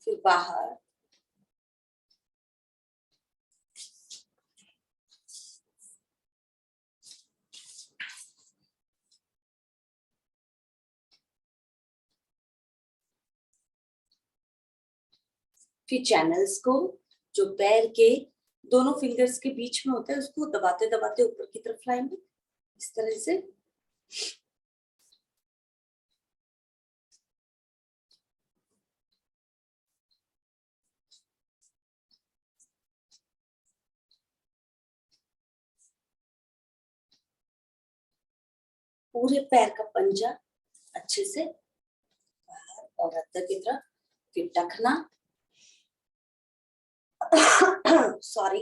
फिर बाहर, फिर चैनल्स को जो पैर के दोनों फिंगर्स के बीच में होता है उसको दबाते दबाते ऊपर की तरफ लाएंगे इस तरह से। पूरे पैर का पंजा अच्छे से बाहर और अंदर की तरफ, फिर टखना सॉरी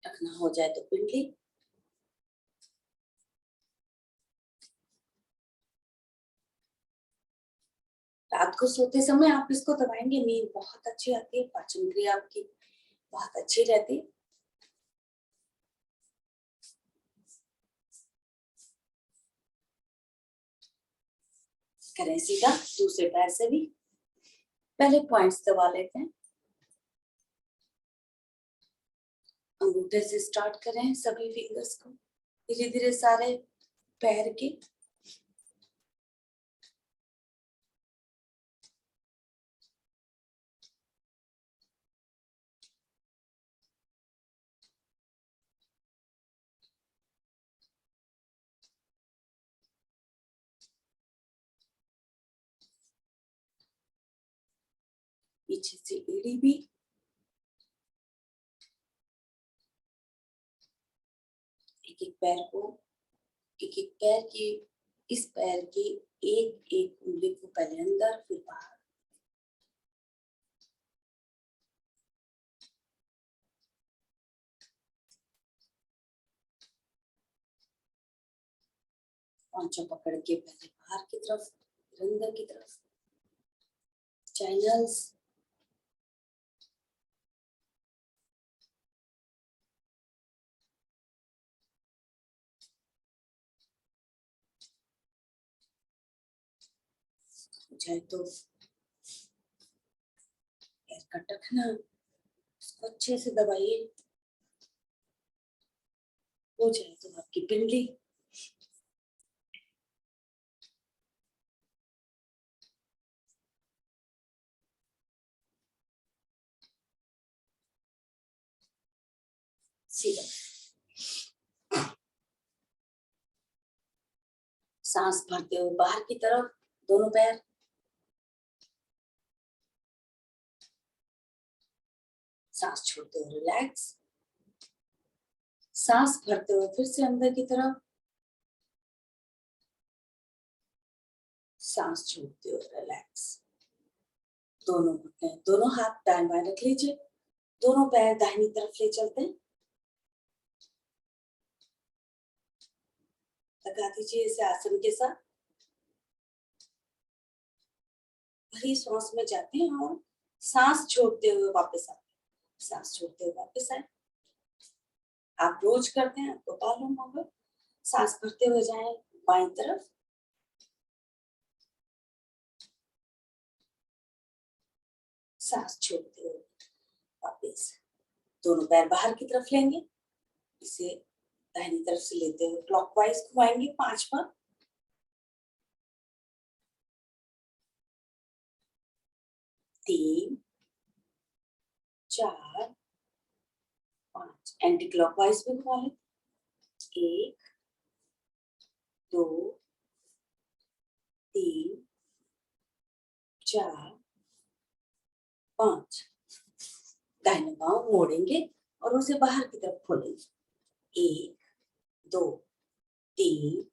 टखना हो जाए तो पिंडली, रात को सोते समय आप इसको दबाएंगे, नींद बहुत अच्छी आती है, पाचन क्रिया आपकी बहुत अच्छी रहती है। करें सीधा दूसरे पैर से भी, पहले पॉइंट्स दबा लेते हैं, अंगूठे से स्टार्ट करें सभी फिंगर्स को, धीरे धीरे सारे पैर के, पीछे से एड़ी भी, एक एक पैर को, एक एक पैर की, इस पैर की एक एक उंगली को पहले अंदर फिर बाहर, पांचों पकड़ के पहले बाहर की तरफ फिर अंदर की तरफ, चैनल्स, चाहे तो पैर का टखना उसको अच्छे से दबाइए, हो जाए तो आपकी पिंडली, सीधा सांस भरते हुए बाहर की तरफ दोनों पैर, सांस छोड़ते हुए रिलैक्स, सांस भरते हुए फिर से अंदर की तरफ, सांस छोड़ते हुए रिलैक्स, दोनों घुटने दोनों हाथ दाएं बाएं रख लीजिए, दोनों पैर दाहिनी तरफ ले चलते हैं, लगा दीजिए इसे आसन के साथ, भरी सांस में जाते हैं और सांस छोड़ते हुए वापस आते हैं, सांस छोड़ते हुए वापस आए, आप रोज करते हैं आपको मालूम होगा, सांस भरते हुए जाएं बाईं तरफ, सांस छोड़ते हुए वापस, दोनों पैर बाहर की तरफ लेंगे, इसे दाहिनी तरफ से लेते हुए क्लॉकवाइज घुमाएंगे 5 बार, तीन, 4, 5, एंटी क्लॉकवाइज भी घुमा लें, 1, 2, 3, 4, 5, दाहिने पांव मोड़ेंगे और उसे बाहर की तरफ खोलेंगे, 1, 2, 3,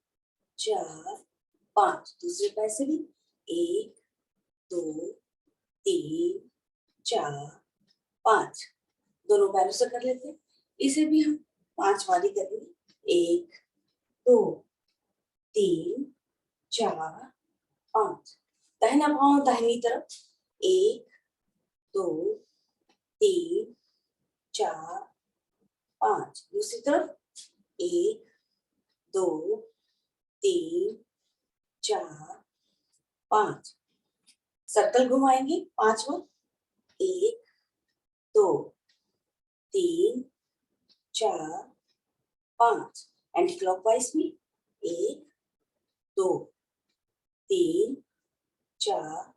4, 5, दूसरे पैर से भी 1, 2, 3, 4, 5, दोनों पैरों से कर लेते हैं, इसे भी हम 5 वाली करेंगे, 1, 2, 3, 4, 5, दाहिना पांव दाहिनी तरफ, 1, 2, 3, 4, 5, दूसरी तरफ, 1, 2, 3, 4, 5 सर्कल घुमाएंगे 5 बार 1 2 3 4 5 एंटी क्लॉकवाइज में 1 2 3 4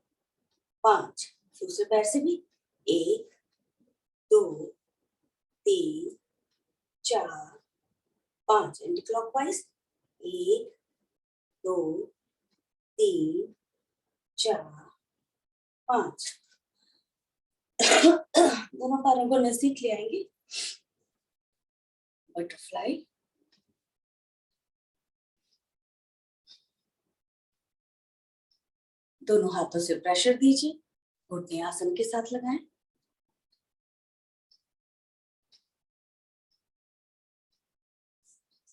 5 दूसरे पैर से भी 1 2 3 4 5 एंटी क्लॉकवाइज 1 2 3 4 5 दोनों पैरों को नजदीक ले आएंगे बटरफ्लाई दोनों हाथों से प्रेशर दीजिए घुटने आसन के साथ लगाएं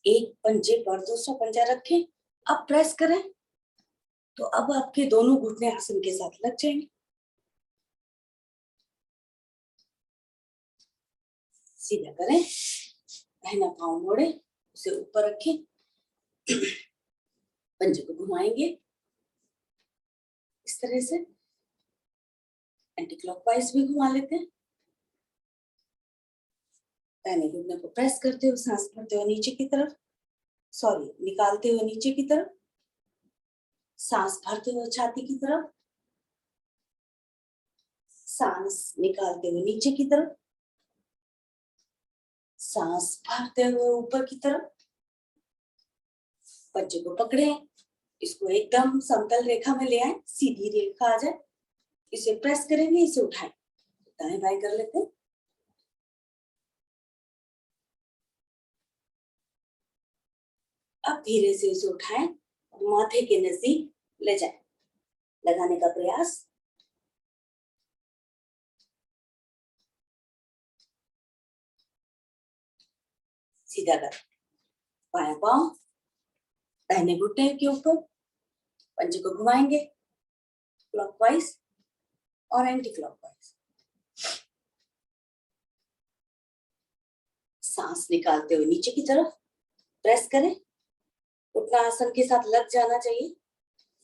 एक पंजे पर दूसरा पंजा रखें अब प्रेस करें तो अब आपके दोनों घुटने आसन के साथ लग जाएंगे सीधा करें दाहिना पांव मोड़े उसे ऊपर रखें पंजे को घुमाएंगे इस तरह से एंटी क्लॉकवाइज भी घुमा लेते हैं दाहिने घुटने को प्रेस करते हुए सांस भरते हुए नीचे की तरफ निकालते हुए नीचे की तरफ सांस भरते हुए छाती की तरफ सांस निकालते हुए नीचे की तरफ सांस भरते हुए ऊपर की तरफ पंजे को पकड़े इसको एकदम समतल रेखा में ले आए सीधी रेखा आ जाए इसे प्रेस करेंगे इसे उठाएं दाएं बाएं कर लेते हैं अब धीरे से इसे उठाएं और माथे के नजदीक ले जाएं लगाने का प्रयास सीधा कर बायां पांव दाहिने घुटने के ऊपर पंजे को घुमाएंगे क्लॉकवाइज और एंटी क्लॉकवाइज सांस निकालते हुए नीचे की तरफ प्रेस करें घुटना आसन के साथ लग जाना चाहिए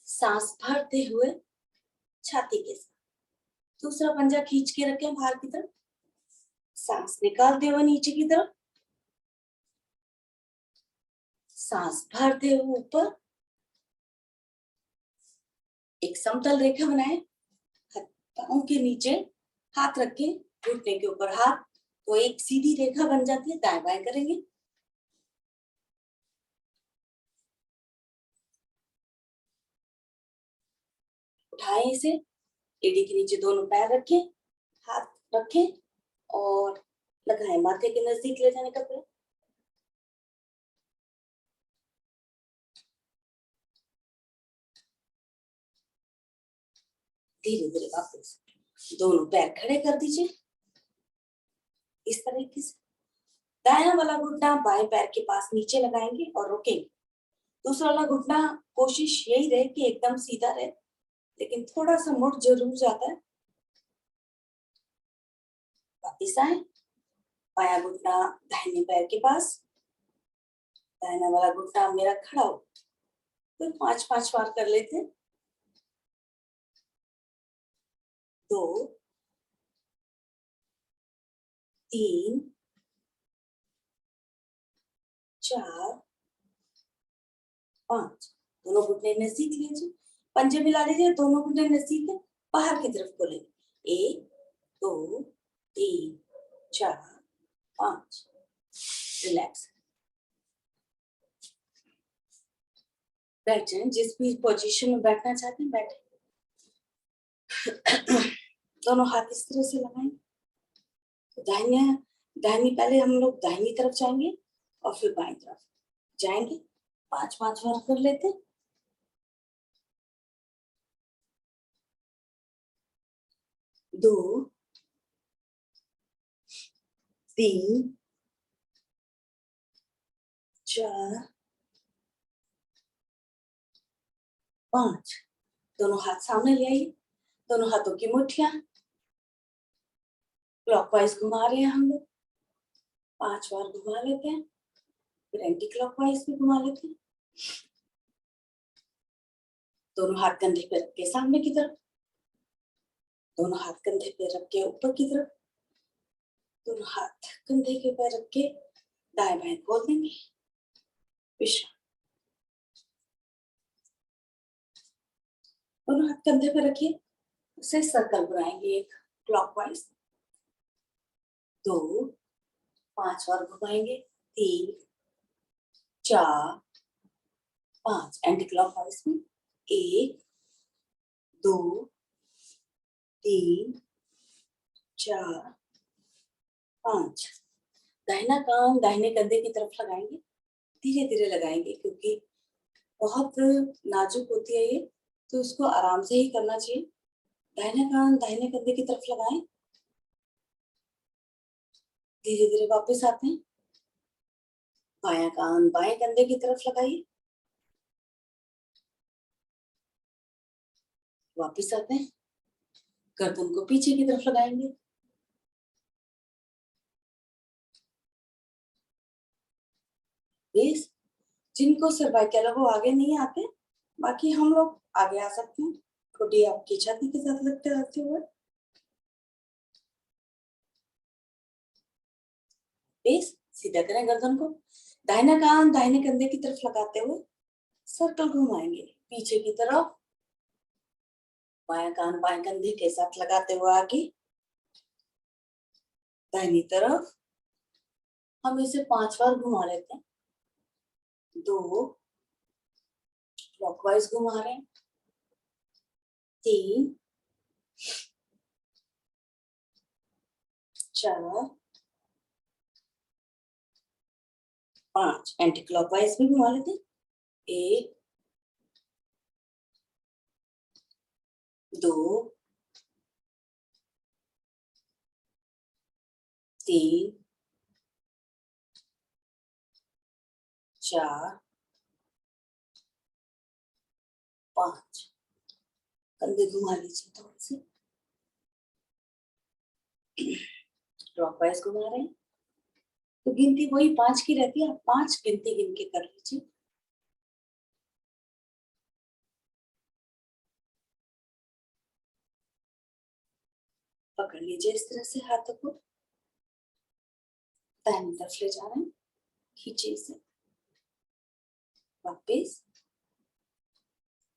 सांस भरते हुए छाती के साथ दूसरा पंजा खींच के रखें बाहर की तरफ सांस निकालते हुए नीचे की तरफ सांस भरते हुए ऊपर एक समतल रेखा बनाएं पांव के नीचे हाथ रखें घुटने के ऊपर हाथ तो एक सीधी रेखा बन जाती है दाएं बाएं करेंगे उठाएं इसे एड़ी के नीचे दोनों पैर रखें हाथ रखें और लगाएं माथे के नजदीक ले जाने का प्रयास धीरे धीरे वापस दोनों पैर खड़े कर दीजिए इस तरीके से दायां वाला घुटना बाएं पैर के पास नीचे लगाएंगे और रुकेंगे दूसरा वाला घुटना कोशिश यही रहे कि एकदम सीधा रहे लेकिन थोड़ा सा मुड़ जरूर जाता है वापिस आए बायां घुटना दाहिने पैर के पास दाहिना वाला घुटना मेरा खड़ा हो फिर 5-5 बार कर लेते हैं 2 3 4 5 दोनों घुटने नजदीक लीजिए पंजे मिला लीजिए दोनों घुटने नजदीक है बाहर की तरफ खोलेंगे 1 2 3 4 5 रिलैक्स बैठ जाए जिस भी पोजीशन में बैठना चाहते हैं बैठे दोनों हाथ इस तरह से लगाएं तो दाहिनी पहले हम लोग दाहिनी तरफ जाएंगे और फिर बाएं तरफ जाएंगे 5-5 बार कर लेते हैं 2 3 4 5 दोनों हाथ सामने ले आइए दोनों हाथों की मुट्ठियां क्लॉकवाइज घुमा रहे हैं हम लोग 5 बार घुमा लेते हैं फिर एंटी क्लॉकवाइज भी घुमा लेते हैं दोनों हाथ कंधे पे रख के सामने की तरफ, दोनों हाथ कंधे पे रख के ऊपर की तरफ, दोनों हाथ कंधे के पे रख के दाएं बाएं खोल देंगे। विश्राम। दोनों हाथ कंधे पे रखिए, उसे सर्कल बनाएंगे एक क्लॉकवाइज। 2, 5 बार घुमाएंगे। 3, 4, 5 एंटी क्लॉकवाइज में। 1, 2, 3, 4, 5। दाहिना कान दाहिने कंधे की तरफ लगाएंगे, धीरे धीरे लगाएंगे क्योंकि बहुत नाजुक होती है ये, तो इसको आराम से ही करना चाहिए। दाहिना कान दाहिने कंधे की तरफ लगाएं, धीरे धीरे वापस आते हैं। बायां कान बाएं कंधे की तरफ लगाइए, वापस आते हैं। गर्दन को पीछे की तरफ लगाएंगे। बेस। जिनको सर्वाइकल है वो आगे नहीं आते, बाकी हम लोग आगे आ सकते हैं। ठोडी आपकी छाती के साथ लगते रहते हुए। बेस। सीधा करें गर्दन को। दाहिना कान दाहिने कंधे की तरफ लगाते हुए सर्कल घुमाएंगे पीछे की तरफ। बायां कान बाएं कंधे के साथ लगाते हुए आगे, दाहिनी तरफ। हम इसे 5 बार घुमा लेते हैं। 2 क्लॉकवाइज घुमा रहे हैं। 3, 4, 5 एंटी क्लॉकवाइज भी घुमा लेते हैं। 1, 2, 3, 4, 5। कंधे घुमा लीजिए थोड़े से। क्लॉकवाइज घुमा रहे हैं तो गिनती वही 5 की रहती है। आप 5 गिनती गिन के कर लीजिए। पकड़ लीजिए इस तरह से हाथों को, दाहिनी तरफ ले जा रहे हैं, खींचिए इसे वापिस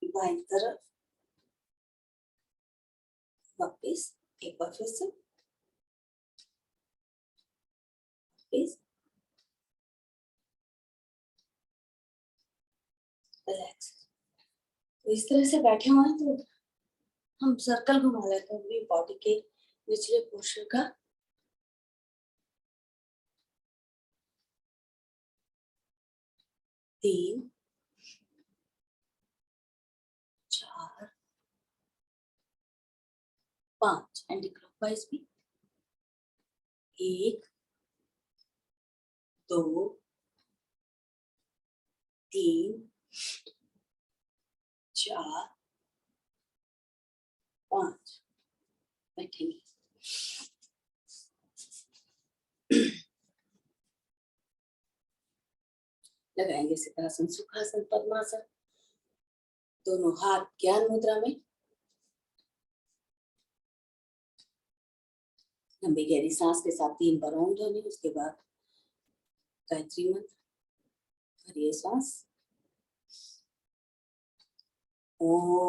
बाएं तरफ, वापिस एक बार फिर से वापिस। रिलैक्स। तो इस तरह से बैठे हुए हैं तो हम सर्कल घुमा लेते हैं अपनी बॉडी के निचले पोर्शन का। 3, 4, 5 एंटी क्लॉकवाइज भी। 1, 2, 3, 4, 5। बैठेंगे। लगाएंगे सिद्धासन, सुखासन, पद्मासन। दोनों हाथ ज्ञान मुद्रा में। लंबी गहरी सांस के साथ 3 बार ओम ध्वनि, उसके बाद गायत्री मंत्र। भरिए सांस। ओम।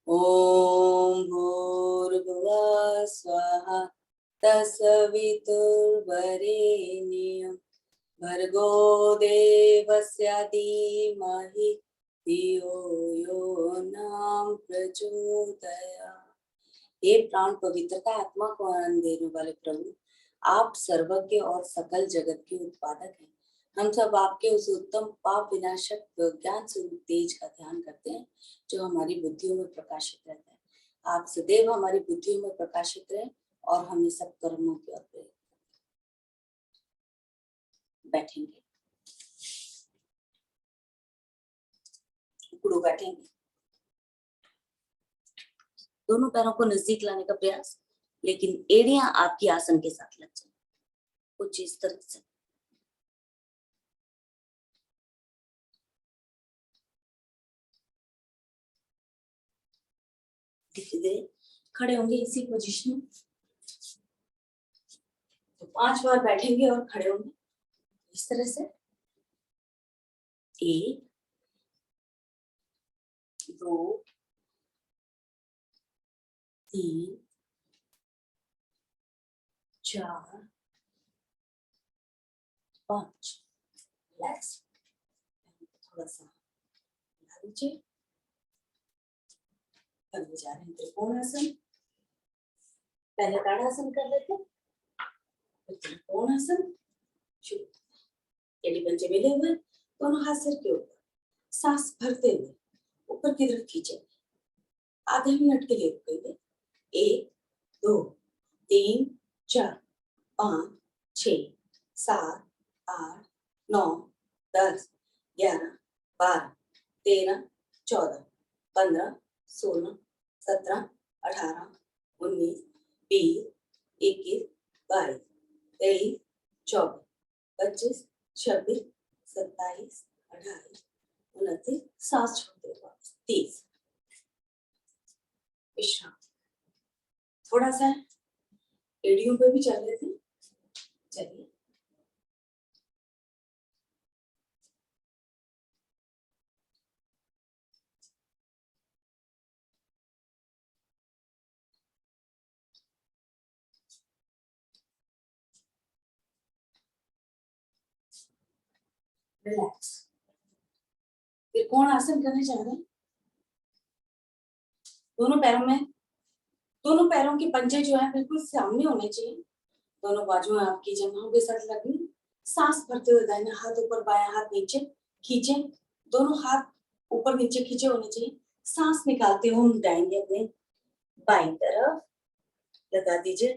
ओम भूर्भुवः स्वः तत्सवितुर्वरेण्यं भर्गो देवस्य धीमहि धियो यो न प्रचोदयात्। हे प्राण पवित्रता आत्मा को आनंद देने वाले प्रभु, आप सर्वज्ञ और सकल जगत के उत्पादक हैं। हम सब आपके उस उत्तम पाप विनाशक ज्ञान स्वरूप तेज का ध्यान करते हैं जो हमारी बुद्धियों में प्रकाशित रहता है। आप सदैव हमारी बुद्धियों में प्रकाशित रहे और हमें सब कर्मों की ओर प्रेरित करें। बैठेंगे, उकड़ू बैठेंगे, दोनों पैरों को नजदीक लाने का प्रयास, लेकिन एड़ियां आपकी आसन के साथ लग जाए, कुछ इस तरह से। धीरे धीरे खड़े होंगे इसी पोजीशन में। तो 5 बार बैठेंगे और खड़े होंगे इस तरह से। 1 2 3 4 5। रिलैक्स, थोड़ा सा हिला दीजिए। अब जा रहे हैं त्रिकोणासन। पहले ताड़ासन कर लेते हैं, फिर त्रिकोणासन। एड़ी पंजे मिले हुए, दोनों हाथ सिर के ऊपर, सांस भरते हुए ऊपर की तरफ खींचेंगे। आधे मिनट के लिए रुकेंगे। 1 2 3 4 5 6 7 8 9 10 11 12 13 14 15 16 17 18 19 20 21 22 23 24 25 26 27 28 29। सांस छोड़ते हुए वापस 30। विश्राम। थोड़ा सा एड़ियों पे भी चल रहे थे। चलिए, रिलैक्स। त्रिकोण आसन करने जा रहे हैं। दोनों पैरों के पंजे जो है बिल्कुल सामने होने चाहिए। दोनों बाजुएं आपकी जंघों के साथ लगनी। सांस भरते हुए दाहिना हाथ ऊपर, बायां हाथ नीचे खींचे। दोनों हाथ ऊपर नीचे खींचे होने चाहिए। सांस निकालते हुए हम उठाएंगे अपने बाईं तरफ, लगा दीजिए।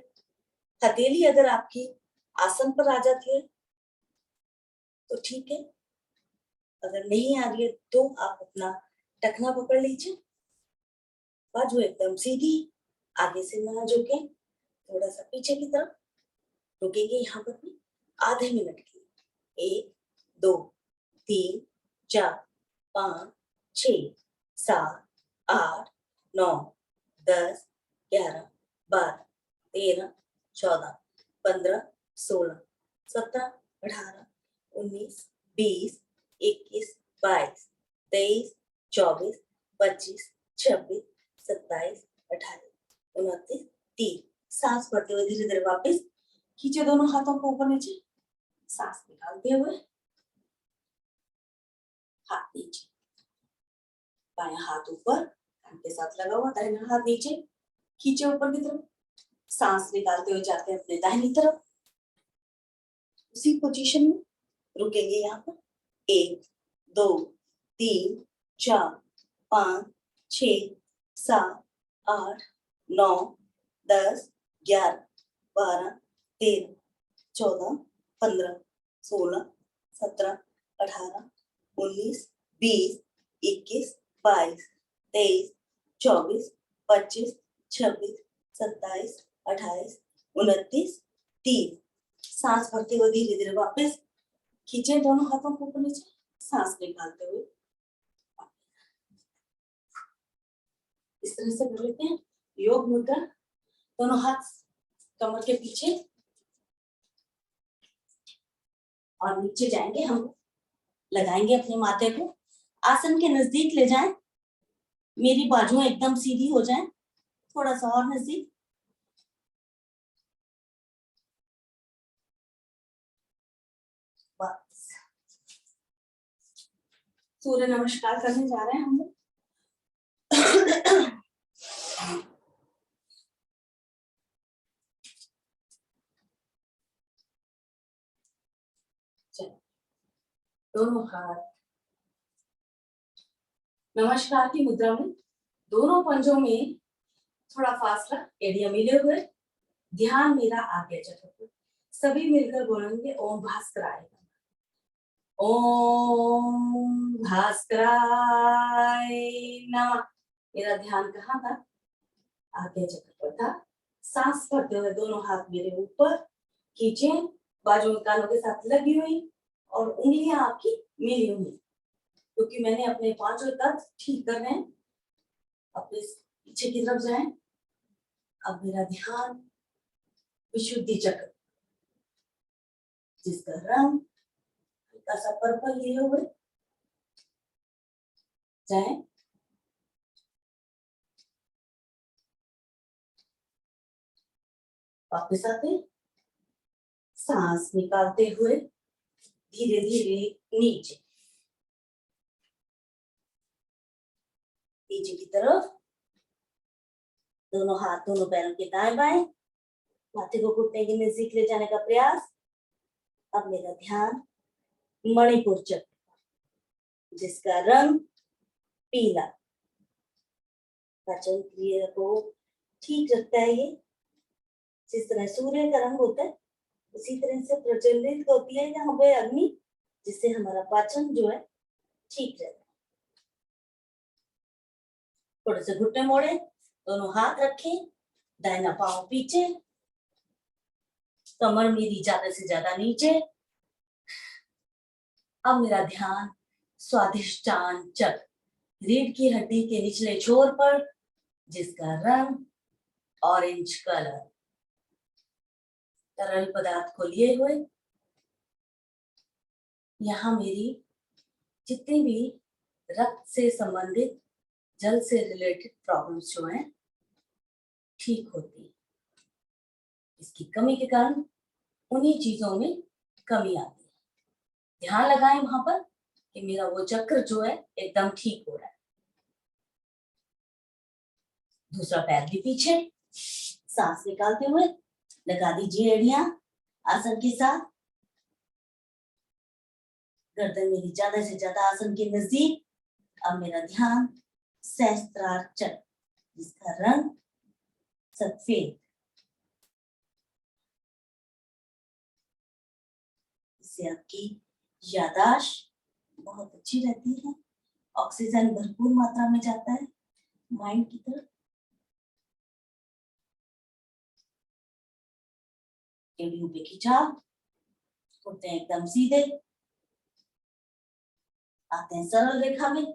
हथेली अगर आपकी आसन पर आ जाती है तो ठीक है, अगर नहीं आ रही है तो आप अपना टखना पकड़ लीजिए। बाजू एकदम सीधी, आगे से ना झुके, थोड़ा सा पीछे की तरफ। रुकेंगे यहाँ पर भी आधे मिनट के लिए। 1 2 3 4 5 6 7 8 9 10 11 12 13 14 15 16 17 18 19 20 21 22 23 24 25 26 27 28 29 30। सांस भरते हुए धीरे धीरे वापस खींचे दोनों हाथों को ऊपर नीचे। सांस निकालते हुए हाथ नीचे, बायां हाथ ऊपर कान के साथ लगा हुआ, दाहिना हाथ नीचे खींचे ऊपर की तरफ। सांस निकालते हुए जाते हैं अपने दाहिनी तरफ, उसी पोजीशन में रुकेंगे यहाँ पर। 1 2 3 4 5 6 7 8 9 10 11 12 13 14 15 16 17 18 19 20 21 22 23 24 25 26 27 28 29 30। सांस भरते हुए धीरे धीरे वापस खींचे दोनों हाथों को ऊपर नीचे। सांस निकालते हुए इस तरह से कर लेते हैं योग मुद्रा। दोनों हाथ कमर के पीछे और नीचे जाएंगे। हम लगाएंगे अपने माथे को, आसन के नजदीक ले जाएं। मेरी बाजुएं एकदम सीधी हो जाएं, थोड़ा सा और नजदीक। बस सूर्य नमस्कार करने जा रहे हैं हम लोग। चलो, दोनों हाथ नमस्कार की मुद्रा में, दोनों पंजों में थोड़ा फासला, एड़ियां मिले हुए, ध्यान मेरा आगे चक्र पर। सभी मिलकर बोलेंगे ओम भास्कराय नमः। ओम भास्कराय नमः। मेरा ध्यान कहाँ था? आगे चक्र पर था। सांस भरते हुए दोनों हाथ मेरे ऊपर खींचे, बाजू कानों के साथ लगी हुई और उंगलियां आपकी मिली हुई, क्योंकि मैंने अपने पांचों तत्व ठीक करने हैं। अपने पीछे की तरफ जाएं। अब मेरा ध्यान विशुद्धि चक्र, जिसका रंग हल्का सा पर्पल लिए हुए, जाएं। वापस आते, सांस निकालते हुए धीरे धीरे नीचे, नीचे की तरफ। दोनों हाथ दोनों पैरों के दाएं बाएं, माथे को घुटने के नजदीक ले जाने का प्रयास। अब मेरा ध्यान मणिपुर चक्र, जिसका रंग पीला, पाचन क्रिया को ठीक रखता है। ये जिस तरह सूर्य का रंग होता है, उसी तरह से प्रज्वलित होती है यहाँ पे अग्नि, जिससे हमारा पाचन जो है ठीक रहता है। थोड़े से घुटने मोड़े, दोनों हाथ रखे, दाहिना पांव पीछे, कमर मेरी ज्यादा से ज्यादा नीचे। अब मेरा ध्यान स्वाधिष्ठान चक्र, रीढ़ की हड्डी के निचले छोर पर, जिसका रंग ऑरेंज कलर, तरल पदार्थ को लिए हुए। यहाँ मेरी जितनी भी रक्त से संबंधित, जल से रिलेटेड प्रॉब्लम्स जो हैं ठीक होती है। इसकी कमी के कारण उन्हीं चीजों में कमी आती है। ध्यान लगाएं वहां पर कि मेरा वो चक्र जो है एकदम ठीक हो रहा है। दूसरा पैर भी पीछे, सांस निकालते हुए लगा दीजिए एड़ियां आसन के साथ। गर्दन मेरी ज्यादा से ज्यादा आसन के नजदीक। अब मेरा ध्यान सहस्त्रार चक्र, जिसका रंग सफेद, इससे आपकी याददाश्त बहुत अच्छी रहती है। ऑक्सीजन भरपूर मात्रा में जाता है माइंड की तरफ। एड़ियों पे खिंचाव, उठते हैं एकदम सीधे, आते हैं सरल रेखा में।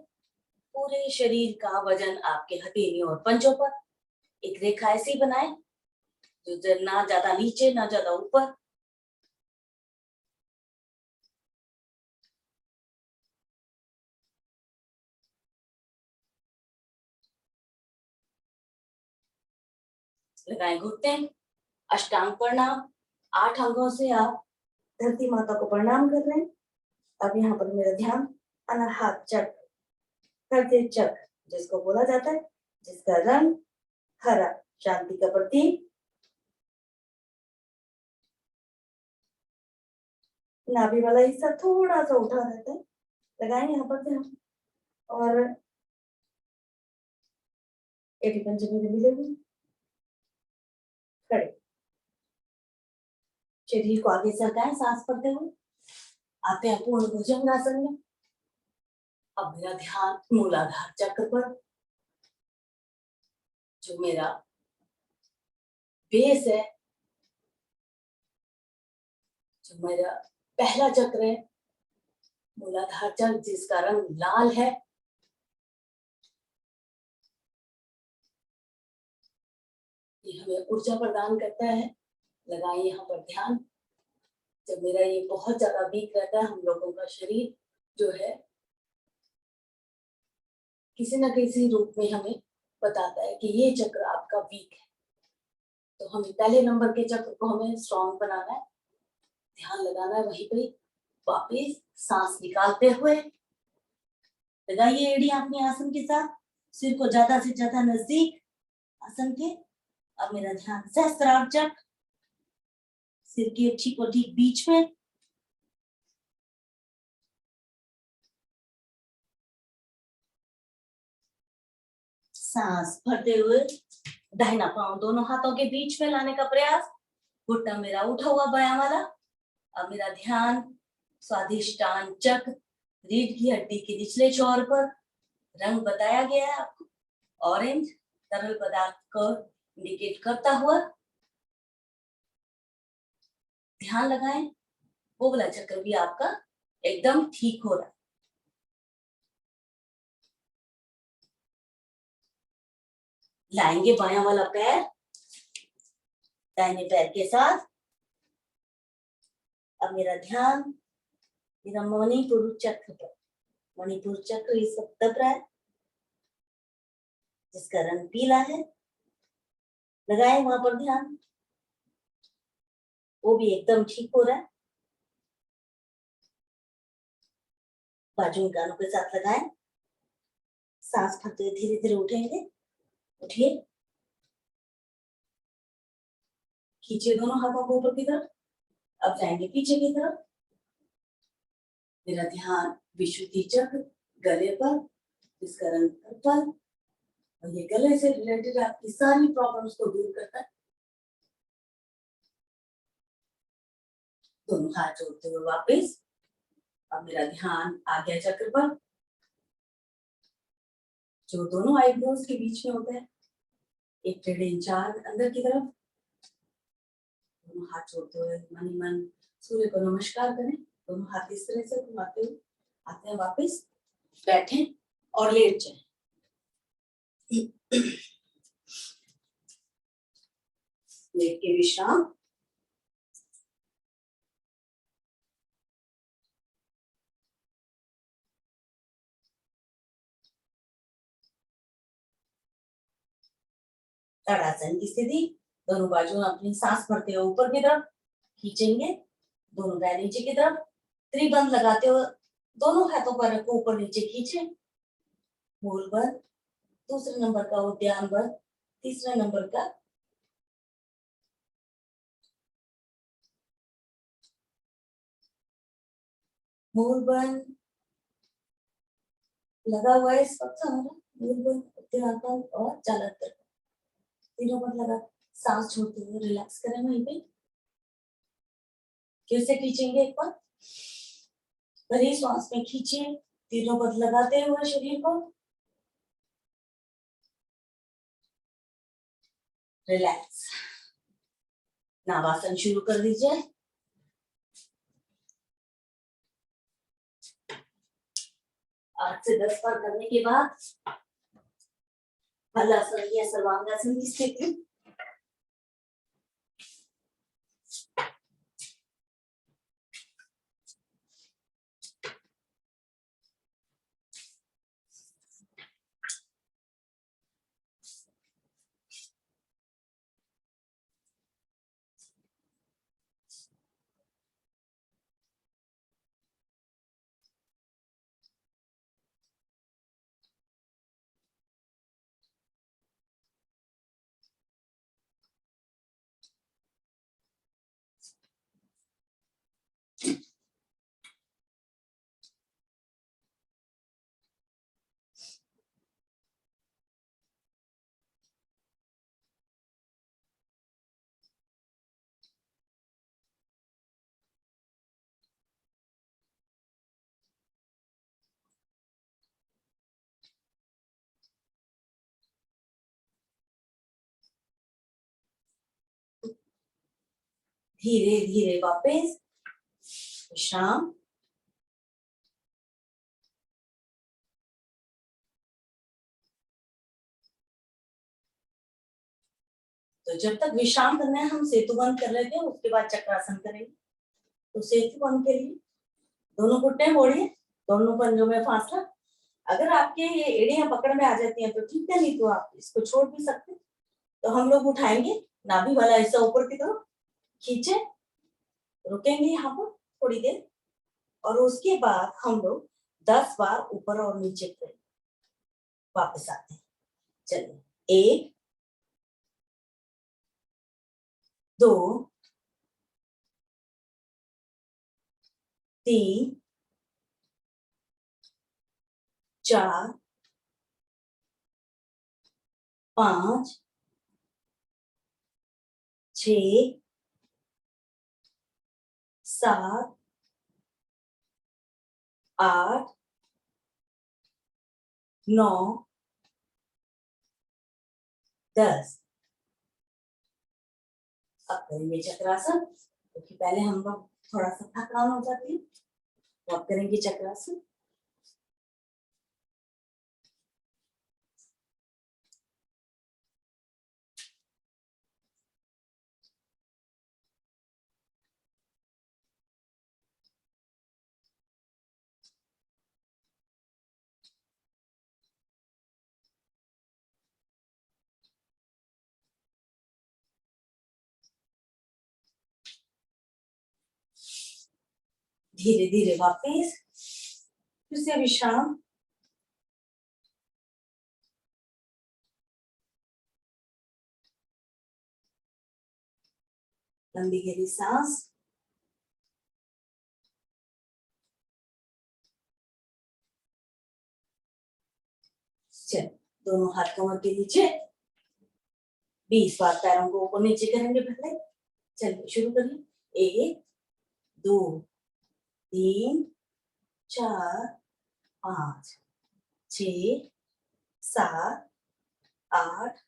पूरे शरीर का वजन आपके हथेलियों और पंजों पर। एक रेखा ऐसी बनाए जो ना ज्यादा नीचे ना ज्यादा ऊपर। लगाए घुटने, अष्टांग प्रणाम। 8 अंगों से आप धरती माता को प्रणाम कर रहे हैं। अब यहाँ पर मेरा ध्यान अनाहत चक्र, हृदय चक्र, जिसको बोला जाता है, जिसका रंग हरा, शांति का प्रतीक। नाभि वाला हिस्सा थोड़ा सा उठा रहता है, लगाए यहाँ पर ध्यान। और एटी पंजे मेरे मिले हुए, खड़े, शरीर को आगे सरकाएं सांस भरते हुए। आते हैं पूर्ण भुजंगासन में। अब मेरा ध्यान मूलाधार चक्र पर, जो मेरा बेस है, जो मेरा पहला चक्र है, मूलाधार चक्र, जिसका रंग लाल है। ये हमें ऊर्जा प्रदान करता है। लगाए यहाँ पर ध्यान। जब मेरा ये बहुत ज्यादा वीक रहता है, हम लोगों का शरीर जो है किसी न किसी रूप में हमें बताता है कि ये चक्र आपका वीक है। तो हमें पहले नंबर के चक्र को हमें स्ट्रॉन्ग बनाना है, ध्यान लगाना है वहीं पे। वापिस सांस निकालते हुए लगाइए एड़ी अपने आसन के साथ, सिर को ज्यादा से ज्यादा नजदीक आसन के। अब मेरा ध्यान सहस्त्रार चक्र, सिर के ठीक और ठीक बीच में। सांस भरते हुए दाहिना पांव दोनों हाथों के बीच में लाने का प्रयास। घुटना मेरा उठा हुआ बायां वाला। अब मेरा ध्यान स्वादिष्टान चक्र, रीढ़ की हड्डी के निचले छोर पर। रंग बताया गया है आपको, ऑरेंज, तरल पदार्थ को इंडिकेट करता हुआ। ध्यान लगाएं, वो वाला चक्र भी आपका एकदम ठीक हो रहा है। लाएंगे बायां वाला पैर दाहिने पैर के साथ। अब मेरा ध्यान मेरा मणिपुर चक्र पर। मणिपुर चक्र इस वक्त दब रहा है, जिसका रंग पीला है। लगाए वहां पर ध्यान, वो भी एकदम ठीक हो रहा है। बाजुओं कानों के साथ लगाएं। सांस भरते हुए धीरे धीरे उठेंगे। उठिए, खींचिए दोनों हाथों को ऊपर की तरफ। अब जाएंगे पीछे की तरफ। मेरा ध्यान विशुद्धि चक्र गले पर, जिसका रंग पर्पल, और ये गले से रिलेटेड आपकी सारी प्रॉब्लम्स को दूर करता है। दोनों हाथ जोड़ते हुए वापस। अब मेरा ध्यान आज्ञा चक्र पर, जो दोनों आईब्रोज के बीच में होता है, एक टेढ़े इंचार्ज अंदर की तरफ। दोनों हाथ जोड़ते हुए मन ही मन सूर्य को नमस्कार करें। दोनों हाथ इस तरह से घुमाते हुए आते हैं वापस। बैठें और लेट जाएं। लेट के विश्राम। ताड़ासन की स्थिति। दोनों बाजू अपनी सांस भरते हुए ऊपर की तरफ खींचेंगे। दोनों पैर नीचे की तरफ त्रिबंध लगाते हुए दोनों हाथों पर रखो, ऊपर नीचे खींचे। मूल बंध, दूसरे नंबर का उद्यान बंध, तीसरे नंबर का मूल बंध लगा हुआ है इस वक्त हमारा। मूल बंध, उद्यान बंध और जालंधर तीनों बंध लगा। सांस छोड़ते हुए रिलैक्स करें वहीं पे। फिर से खींचेंगे एक बार। भरी श्वास में खींचिए, तीनों बंध लगाते हुए शरीर को। रिलैक्स। नावासन शुरू कर दीजिए। 8 से 10 बार करने के बाद हलासन या सर्वांगासन की स्थिति। धीरे धीरे वापस विश्राम। तो जब तक विश्राम करना है हम सेतु बंद कर लेते हैं, उसके बाद चक्रासन करेंगे। तो सेतु बंद के लिए दोनों घुटने मोड़िए, दोनों पंजों में फासला। अगर आपके ये एड़ियां पकड़ में आ जाती हैं तो ठीक है, नहीं तो आप इसको छोड़ भी सकते हैं। तो हम लोग उठाएंगे नाभि वाला हिस्सा ऊपर की तरफ, खींचे, रुकेंगे यहाँ पर थोड़ी देर, और उसके बाद हम लोग 10 बार ऊपर और नीचे करेंगे। वापस आते हैं। चलिए, 1 2 3 4 5 6 7 8 9 10। अब करेंगे चक्रासन, क्योंकि पहले हम लोग थोड़ा सा थकान हो जाती है, तो अब करेंगे चक्रासन। धीरे धीरे वापस फिर से विश्राम। लंबी गहरी सांस। चल, दोनों हाथ कमर के नीचे। 20 बार पैरों को ऊपर नीचे करेंगे पहले। चलिए शुरू करिए। 1 2 3 4 5 6 7 8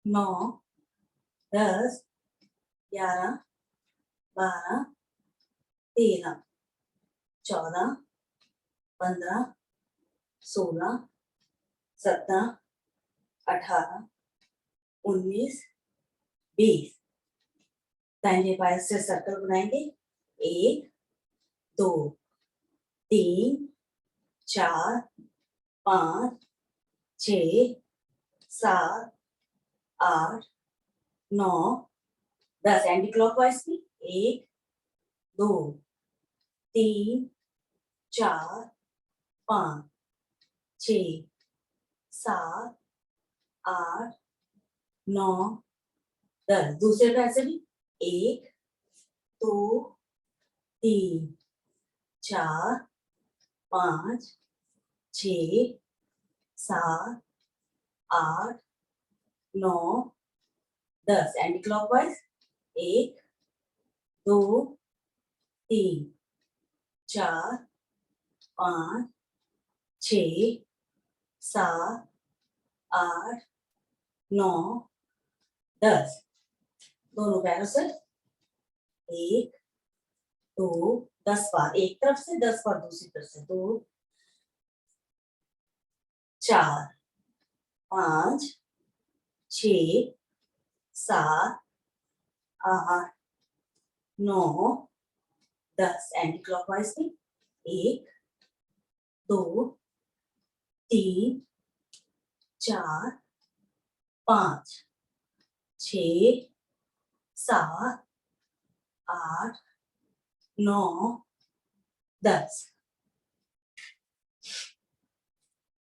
9 10 11 12 13 14 15 16 17 18 19 20। दाहिने पाय से सर्कल बनाएंगे। 1 2 3 4 5 6 7 8 9 10। एंटी क्लॉकवाइज की। 1 2 3 4 5 6 7 8 9 10। दूसरे पैर से भी। 1 2 3 4 5 6 7 8 9 10। Anti clockwise. 1 2 3 4 5 6 7 8 9 10। दोनों पैरों से। 1 2 10 बार एक तरफ से, 10 बार दूसरी तरफ से। 2 4 5 6 7 8 9 10। एंटी क्लॉकवाइज में। 1 2 3 4 5 6 7 8 9 10।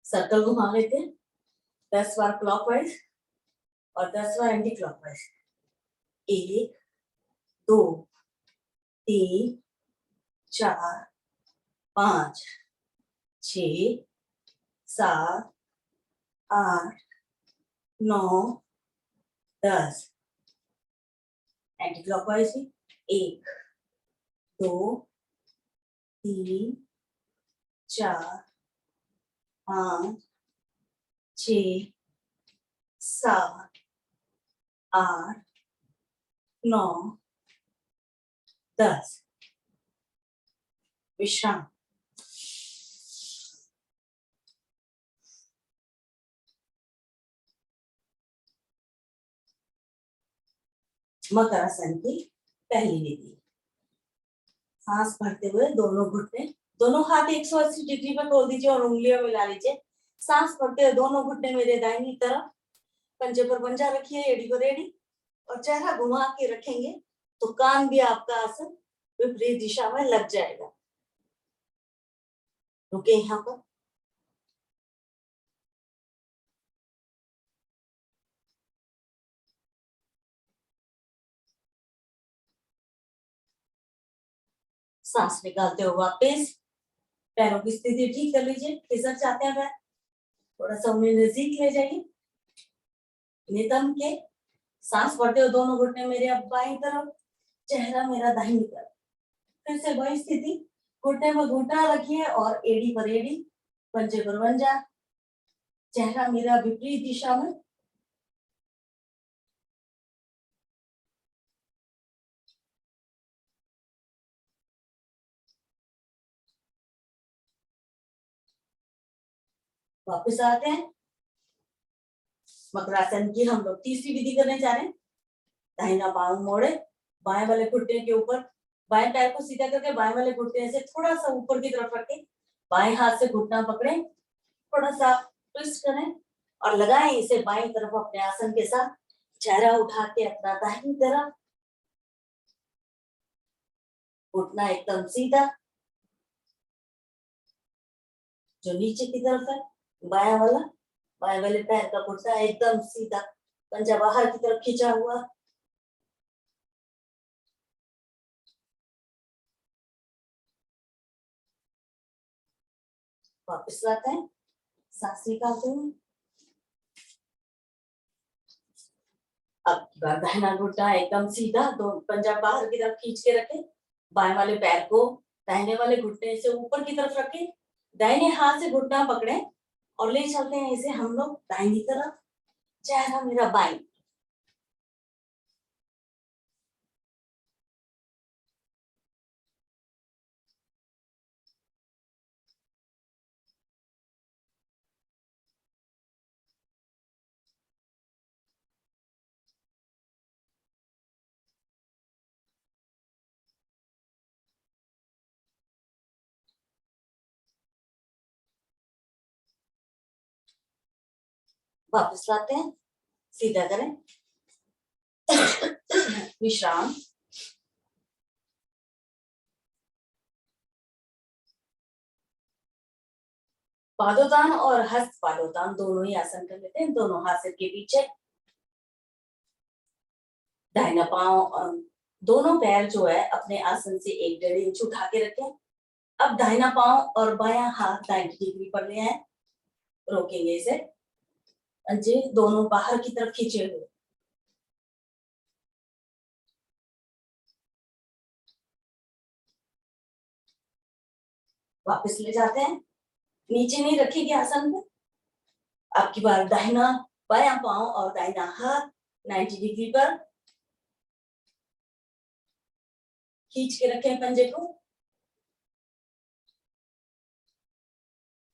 सर्कल घुमा लेते हैं। 10 बार क्लॉकवाइज और 10 बार एंटी क्लॉकवाइज। 1 2 3 4 5 6 7 8 9 10। एंटी क्लॉकवाइज भी। 1 2 3 4 5 6 7 8 9 10। विश्राम। मकरासन की पहली विधि। सांस भरते हुए दोनों घुटने, दोनों हाथ 180 डिग्री पर खोल दीजिए और उंगलियों मिला लीजिए। सांस भरते हुए दोनों घुटने मेरे दाहिनी तरफ, पंजे पर पंजा रखिए, एड़ी को रेडी, और चेहरा घुमा के रखेंगे तो कान भी आपका आसन विपरीत दिशा में लग जाएगा। रुके यहाँ पर। सांस निकालते हुए वापस पैरों की स्थिति ठीक कर लीजिए। खिसक जाते हैं पैर, थोड़ा सा उन्हें नजदीक ले जाइए। नितंब के। सांस भरते हो दोनों घुटने मेरे अब बाईं तरफ, चेहरा मेरा दाहिनी तरफ। फिर से वही स्थिति, घुटने में घुटना रखिए और एड़ी पर एड़ी, पंजे पर पंजा, चेहरा मेरा विपरीत दिशा में। वापस आते हैं मकरासन की। हम लोग तीसरी विधि करने जा रहे हैं। दाहिना पांव मोड़े, बाएं वाले घुटने के ऊपर, बाएं पैर को सीधा करके बाएं वाले घुटने से थोड़ा सा ऊपर की तरफ रखें, बाएं हाथ से घुटना पकड़े, थोड़ा सा ट्विस्ट करें और लगाएं इसे बाएं तरफ अपने आसन के साथ। चेहरा उठा के अपना दाहिनी तरफ, घुटना एकदम सीधा जो नीचे की तरफ है, बाएं वाले पैर का घुटना एकदम सीधा, पंजा बाहर की तरफ खींचा हुआ। वापस लाते हैं, सांस निकालते हुए। अब दाहिना घुटना एकदम सीधा, दो पंजा बाहर की तरफ खींच के रखें, बाएं वाले पैर को दाहिने वाले घुटने से ऊपर की तरफ रखें, दाहिने हाथ से घुटना पकड़े और ले चलते हैं इसे हम लोग दाहिनी तरफ, चेहरा मेरा बाईं। वापस लाते हैं, सीधा करें, विश्राम। पादोतान और हस्त पादोतान दोनों ही आसन कर लेते हैं, दोनों हाथ सिर के पीछे। दाहिना पांव, दोनों पैर जो है अपने आसन से 1-1.5 इंच उठा के रखें। अब दाहिना पांव और बायां हाथ 90 डिग्री पर ले आए, रोकेंगे इसे, पंजे दोनों बाहर की तरफ खींचे हुए। वापस ले जाते हैं, नीचे नहीं रखेंगे आसन पे। आपकी बार दाहिना बायां पांव और दाहिना हाथ 90 डिग्री पर खींच के रखें पंजे को।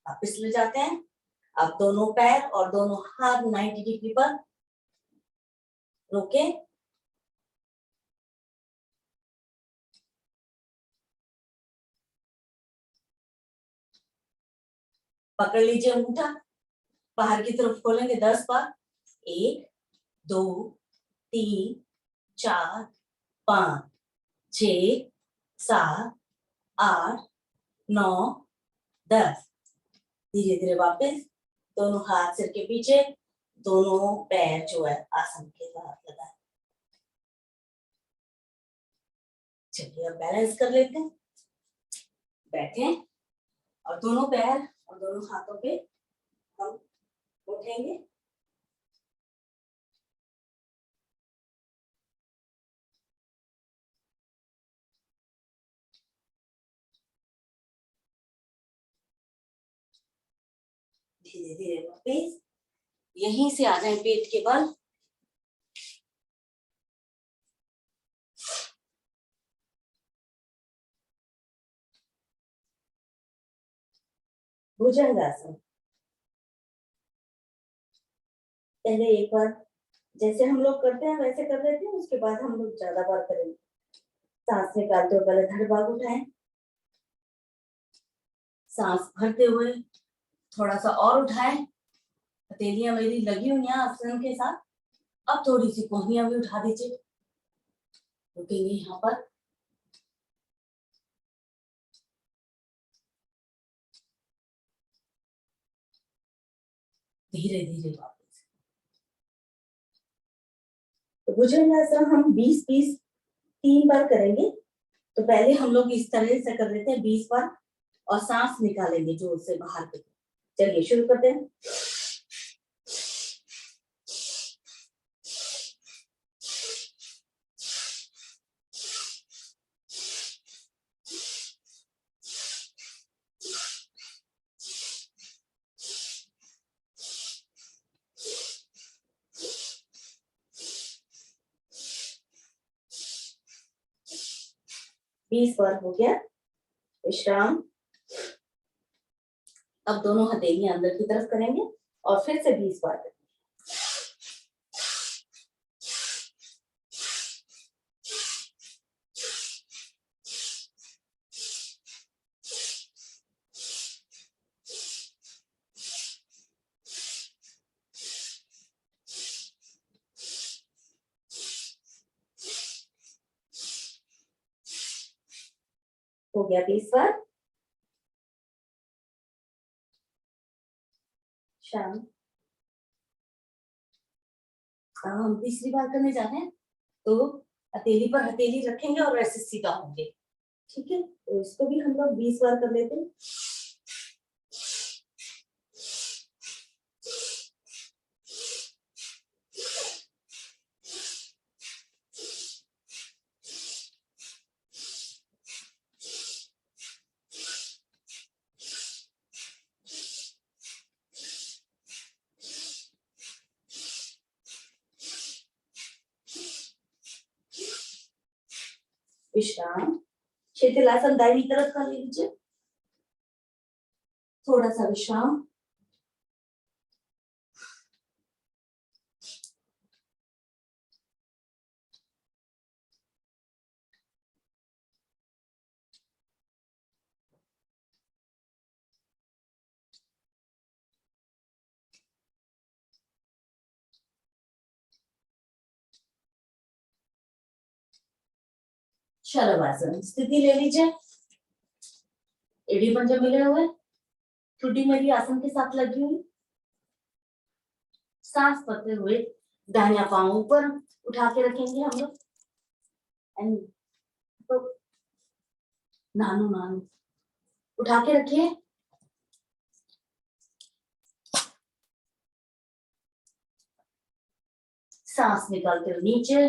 वापस ले जाते हैं, अब दोनों पैर और दोनों हाथ 90 डिग्री पर रोके। पकड़ लीजिए अंगूठा, बाहर की तरफ खोलेंगे 10 बार। 1 2 3 4 5 6 7 8 9 10। धीरे धीरे वापस, दोनों हाथ सिर के पीछे, दोनों पैर जो है आसन के साथ लगाए। चलिए अब बैलेंस कर लेते हैं, बैठे और दोनों पैर और दोनों हाथों पे हम उठेंगे। धीरे धीरे वापस यहीं से आ जाए पेट के बल। भुजंगासन, पहले एक बार जैसे हम लोग करते हैं वैसे कर लेते हैं, उसके बाद हम लोग ज्यादा बार करेंगे। सांस निकालते हुए पहले धड़ भाग उठाएं, सांस भरते हुए थोड़ा सा और उठाएं। हथेलियां मेरी लगी हुई हैं आसन के साथ। अब थोड़ी सी कोहनियां भी उठा दीजिए, रुकेंगे यहाँ पर। धीरे धीरे वापस। तो भुजंगासन हम 20-20 3 बार करेंगे। तो पहले हम लोग इस तरह से कर लेते हैं 20 बार और सांस निकालेंगे जोर से बाहर की। चलिए शुरू करते हैं। 20 बार हो गया, विश्राम। अब दोनों हथेलियां अंदर की तरफ करेंगे और फिर से 20 बार करेंगे। हो गया 20 बार। शाम। हम तीसरी बार करने जा रहे हैं, तो हथेली पर हथेली रखेंगे और ऐसे सीधा होंगे। ठीक है, तो इसको भी हम लोग 20 बार कर लेते हैं। विश्राम। शिथिलासन दाहिनी तरफ कर लीजिए। थोड़ा सा विश्राम। शलभासन स्थिति ले लीजिए। एड़ी पंजे मिले हुए, ठुड्डी मेरी आसन के साथ लगी हुई। सांस भरते हुए दाहिना पांव ऊपर उठा के रखेंगे हम लोग। तो नानू नानू उठा के रखिए। सांस निकालते हुए नीचे,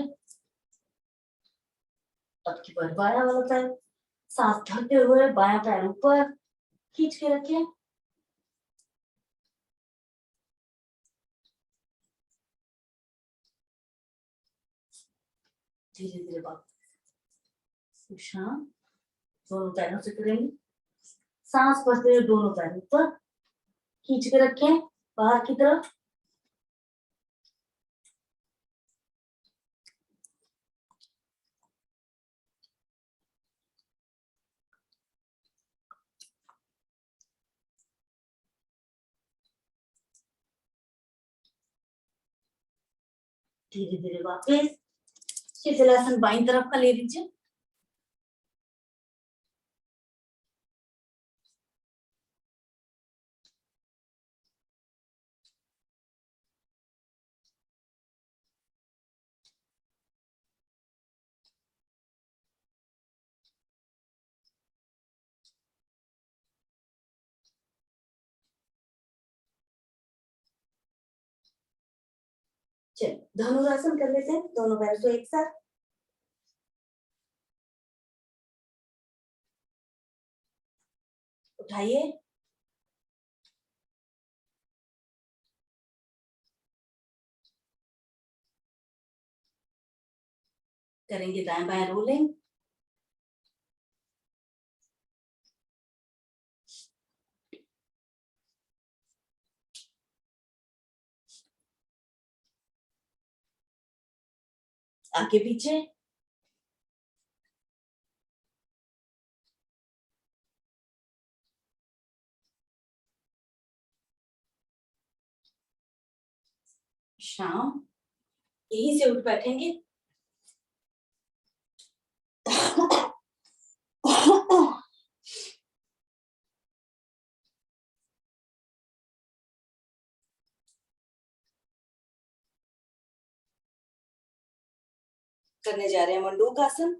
अब की बार बायां वाला पैर, सांस धरते हुए बायां पैर ऊपर खींच के रखिए। धीरे धीरे वापस विश्राम। दोनों पैरों से करेंगे। सांस भरते हुए दोनों पैर ऊपर खींच के रखें बाहर की तरफ। धीरे धीरे वापस शिथिलासन बाईं तरफ का ले लीजिए। चलिए धनुरासन कर लेते हैं, दोनों पैरों से एक साथ। उठाइए। करेंगे दाएं बाएं रोलिंग। आगे पीछे। शाम। यहीं से उठ बैठेंगे। करने जा रहे हैं मंडूक आसन।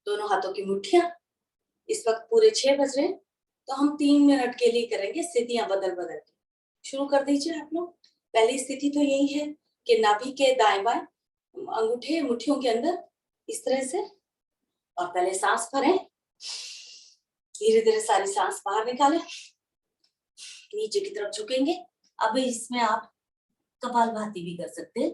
दोनों हाथों की मुट्ठियां। इस वक्त पूरे 6 बज रहे हैं, तो हम 3 मिनट के लिए करेंगे स्थितियां बदल बदल के। शुरू कर दीजिए आप लोग। पहली स्थिति तो यही है कि नाभि के दाएं बाएं अंगूठे मुट्ठियों के अंदर इस तरह से, और पहले सांस भरें। धीरे धीरे सारी सांस बाहर निकालें। नीचे की तरफ झुकेंगे। अब इसमें आप कपालभाति भी कर सकते हैं।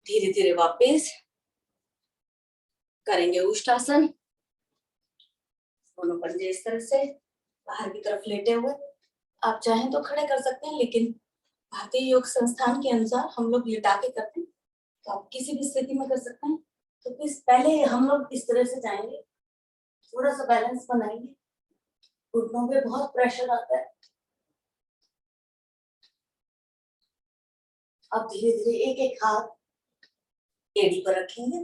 धीरे धीरे वापस करेंगे उष्टासन। दोनों पंजे इस तरह से बाहर की तरफ लेटे हुए। आप चाहें तो खड़े कर सकते हैं, लेकिन भारतीय योग संस्थान के अनुसार हम लोग लिटा के करते हैं, तो आप किसी भी स्थिति में कर सकते हैं। तो प्लीज पहले हम लोग इस तरह से जाएंगे, थोड़ा सा बैलेंस बनाएंगे। घुटनों पे बहुत प्रेशर आता है। अब धीरे धीरे एक एक हाथ एड़ी पर रखेंगे।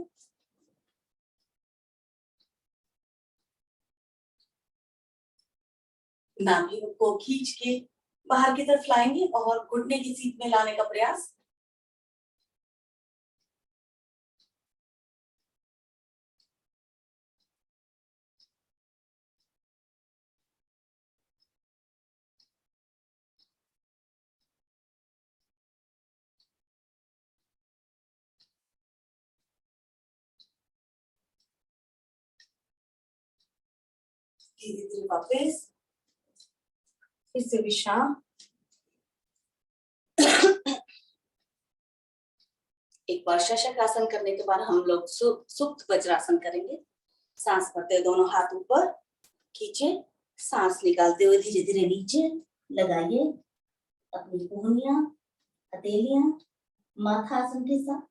नाभि को खींच के बाहर की तरफ लाएंगे और घुटने की सीट में लाने का प्रयास। धीरे धीरे वापस फिर से विश्राम। एक बार शशक आसन करने के बाद हम लोग सुप्त वज्रासन करेंगे। सांस भरते हुए दोनों हाथ ऊपर खींचे, सांस निकालते हुए धीरे धीरे नीचे लगाइए। अपनी कोहनियां, हथेलियां माथासन के साथ।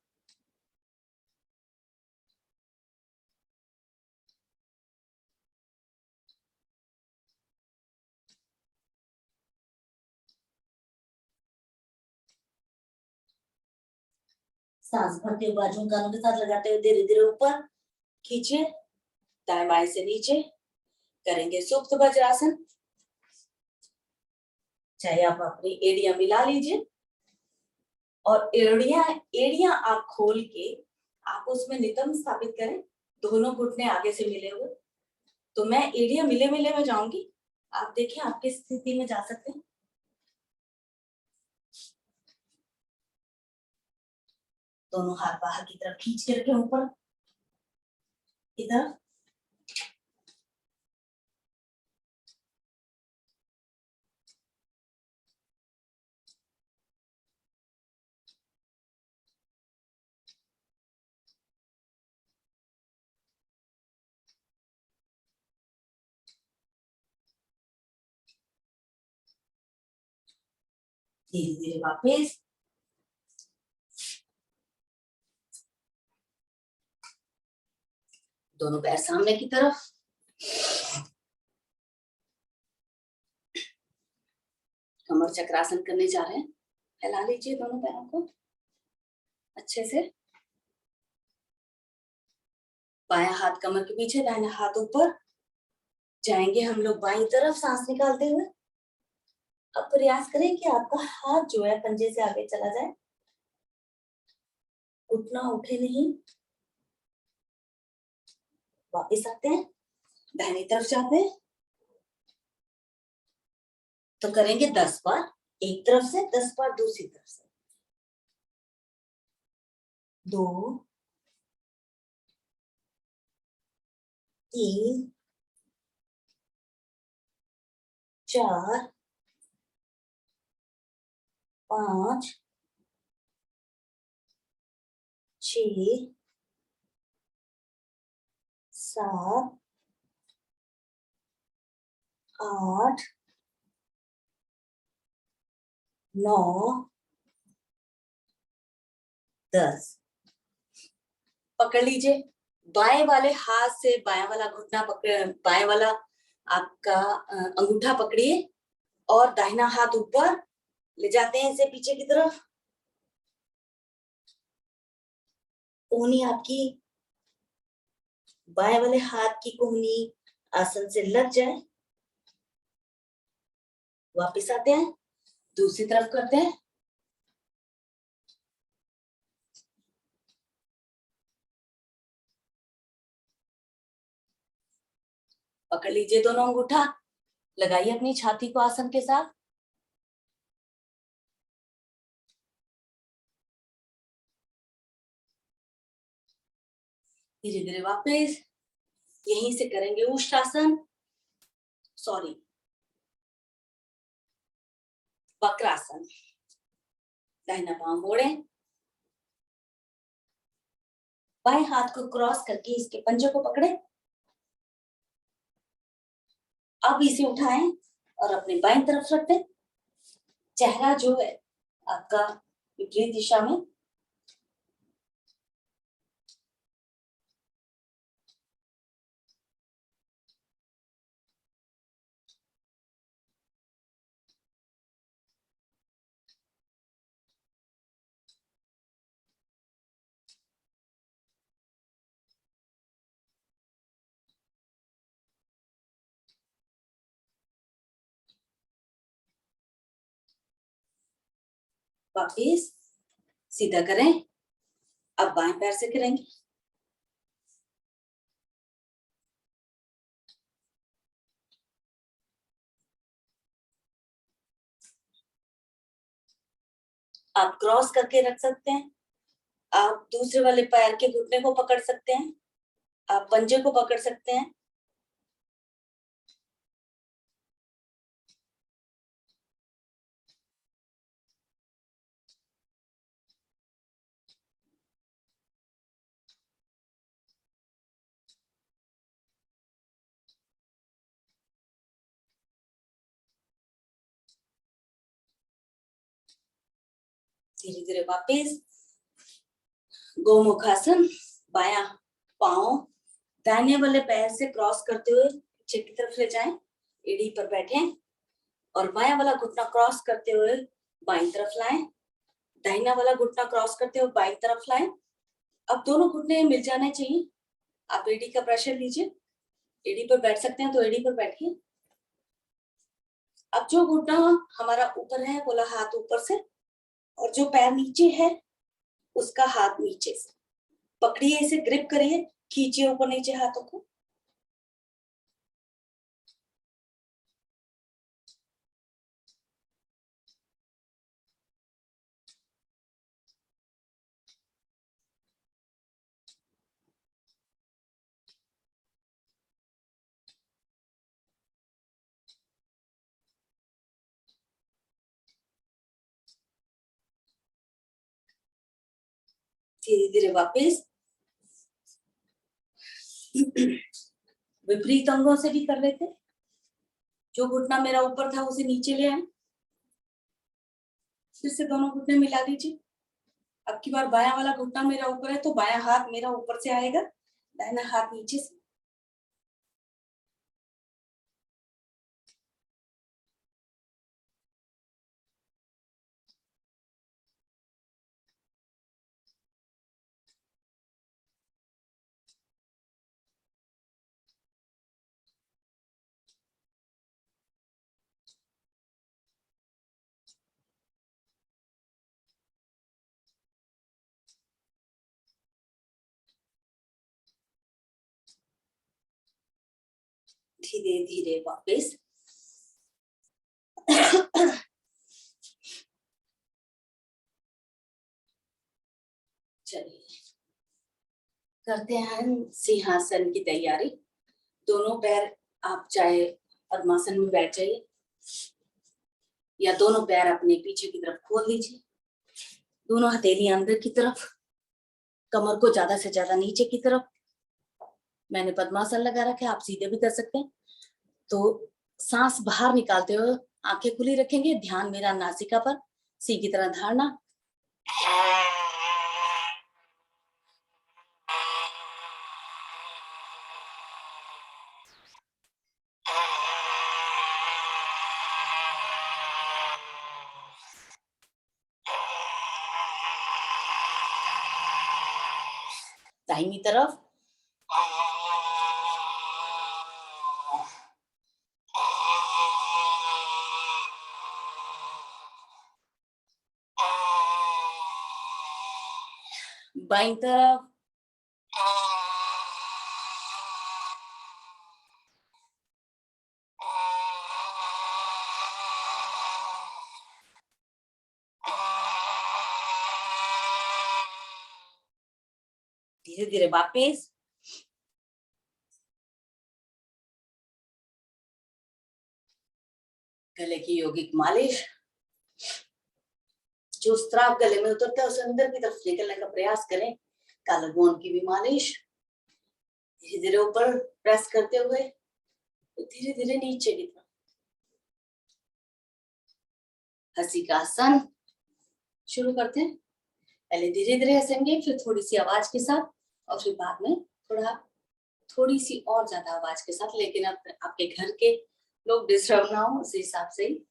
सांस भरते हुए बाजुओं कानों के साथ लगाते हुए धीरे धीरे ऊपर खींचे, दाएं बाएं से नीचे करेंगे सुप्त वज्रासन। चाहे आप अपनी एड़ियां मिला लीजिए और एड़ियां आप खोल के आप उसमें नितंब स्थापित करें, दोनों घुटने आगे से मिले हुए। तो मैं एड़ियां मिले मिले में जाऊंगी, आप देखिए आप किस स्थिति में जा सकते हैं। दोनों हाथ बाहर की तरफ खींच के रखें, ऊपर इधर। धीरे धीरे वापस दोनों पैर सामने की तरफ। कमर चक्रासन करने जा रहे हैं। फैला लीजिए दोनों पैरों को अच्छे से। बायां हाथ कमर के पीछे, दाहिना हाथ ऊपर। जाएंगे हम लोग बाईं तरफ सांस निकालते हुए। अब प्रयास करें कि आपका हाथ जो है पंजे से आगे चला जाए, घुटना उठे नहीं। वापस आते हैं, दाहिनी तरफ जाते हैं। तो करेंगे 10 बार एक तरफ से, 10 बार दूसरी तरफ से। 2 3 4 5 6 7 8 9 10। पकड़ लीजिए। बाएं वाले हाथ से बाएं वाला घुटना पकड़, बाएं वाला आपका अंगूठा पकड़िए और दाहिना हाथ ऊपर ले जाते हैं इसे पीछे की तरफ। कोहनी आपकी बाएं वाले हाथ की कोहनी आसन से लग जाए। वापस आते हैं, दूसरी तरफ करते हैं। पकड़ लीजिए दोनों अंगूठा, लगाइए अपनी छाती को आसन के साथ। धीरे धीरे वापस यहीं से करेंगे उष्टासन, सॉरी वक्रासन। दाहिना पांव मोड़े, बाएं हाथ को क्रॉस करके इसके पंजे को पकड़े। अब इसे उठाएं और अपने बाएं तरफ रख दें। चेहरा जो है आपका विपरीत दिशा में। वापिस सीधा करें। अब बाएं पैर से करेंगे। आप क्रॉस करके रख सकते हैं। आप दूसरे वाले पैर के घुटने को पकड़ सकते हैं। आप पंजे को पकड़ सकते हैं। धीरे धीरे वापिस गोमुखासन। बायां पांव दाहिने वाले पैर से क्रॉस करते हुए पीछे की तरफ ले जाएं। एड़ी पर बैठें और बायां वाला घुटना क्रॉस करते हुए बाईं तरफ लाएं। दाहिना वाला घुटना क्रॉस करते हुए बाईं तरफ लाएं। अब दोनों घुटने मिल जाने चाहिए। आप एड़ी का प्रेशर लीजिए। एड़ी पर बैठ सकते हैं तो एड़ी पर बैठिए। अब जो घुटना हमारा ऊपर है बोला हाथ ऊपर से, और जो पैर नीचे है उसका हाथ नीचे से पकड़िए। इसे ग्रिप करिए, खींचिए ऊपर नीचे हाथों को। धीरे धीरे वापिस विपरीत अंगों से भी कर लेते। जो घुटना मेरा ऊपर था उसे नीचे ले आए। फिर से दोनों घुटने मिला लीजिए। अब की बार बायां वाला घुटना मेरा ऊपर है तो बायां हाथ मेरा ऊपर से आएगा, दाहिना हाथ नीचे से। धीरे धीरे वापस चलिए करते हैं सिंहासन की तैयारी। दोनों पैर आप चाहे पद्मासन में बैठ जाइए या दोनों पैर अपने पीछे की तरफ खोल दीजिए। दोनों हथेली अंदर की तरफ, कमर को ज्यादा से ज्यादा नीचे की तरफ। मैंने पद्मासन लगा रखा है, आप सीधे भी कर सकते हैं। तो सांस बाहर निकालते हुए आंखें खुली रखेंगे। ध्यान मेरा नासिका पर, सी की तरह धारना। दाहिनी तरफ बाईं तरफ धीरे धीरे वापस गले की योगिक मालिश। जो स्त्राव गले में उतरता है उसे अंदर की तरफ निकलने का प्रयास करें। कॉलर बोन की भी मालिश, धीरे धीरे ऊपर प्रेस करते हुए धीरे धीरे नीचे की तरफ। हंसी का आसन शुरू करते हैं। पहले धीरे धीरे हंसेंगे, फिर थोड़ी सी आवाज के साथ, और फिर बाद में थोड़ी सी और ज्यादा आवाज के साथ, लेकिन अब आपके घर के लोग डिस्टर्ब ना हो उस हिसाब से ही।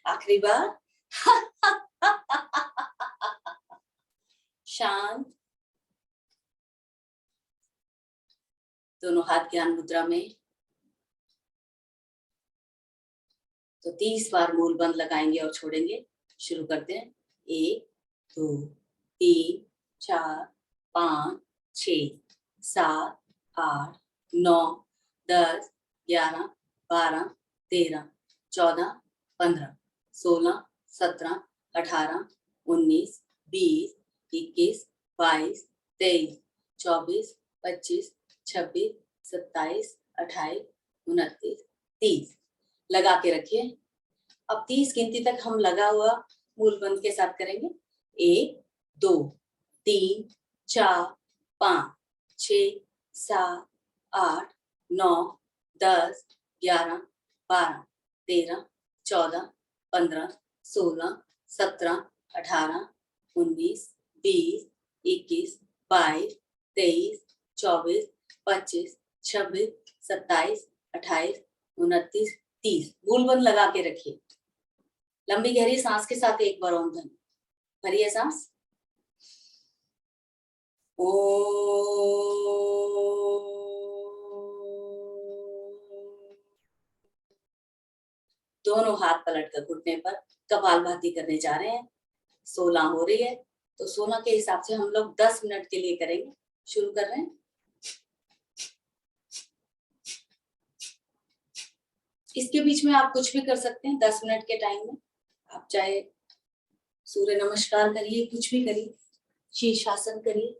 आखिरी बार। शांत, दोनों हाथ ज्ञान मुद्रा में। तो 30 बार मूल बंद लगाएंगे और छोड़ेंगे। शुरू करते हैं। 1 2 3 4 5 6 7 8 9 10 11 12 13 14 15 16 17 18 19 20 21 22 23 24 25 26 27 28 29 30 लगा के रखिए। अब 30 गिनती तक हम लगा हुआ मूल बंद के साथ करेंगे। 1 2 3 4 5 6 7 8 9 10 11 12 13 14 15 16 17 18 19 20 21 22 23 24 25 26 27 28 29 30 मूल बंद लगा के रखिए। लंबी गहरी सांस के साथ एक बार ओम ध्वनि भरिए सांस। ओ दोनों हाथ पलट कर घुटने पर कपालभाति करने जा रहे हैं। 16 हो रही है, तो 16 के हिसाब से हम लोग 10 मिनट के लिए करेंगे। शुरू कर रहे हैं। इसके बीच में आप कुछ भी कर सकते हैं। 10 मिनट के टाइम में आप चाहे सूर्य नमस्कार करिए, कुछ भी करिए, शीर्षासन करिए।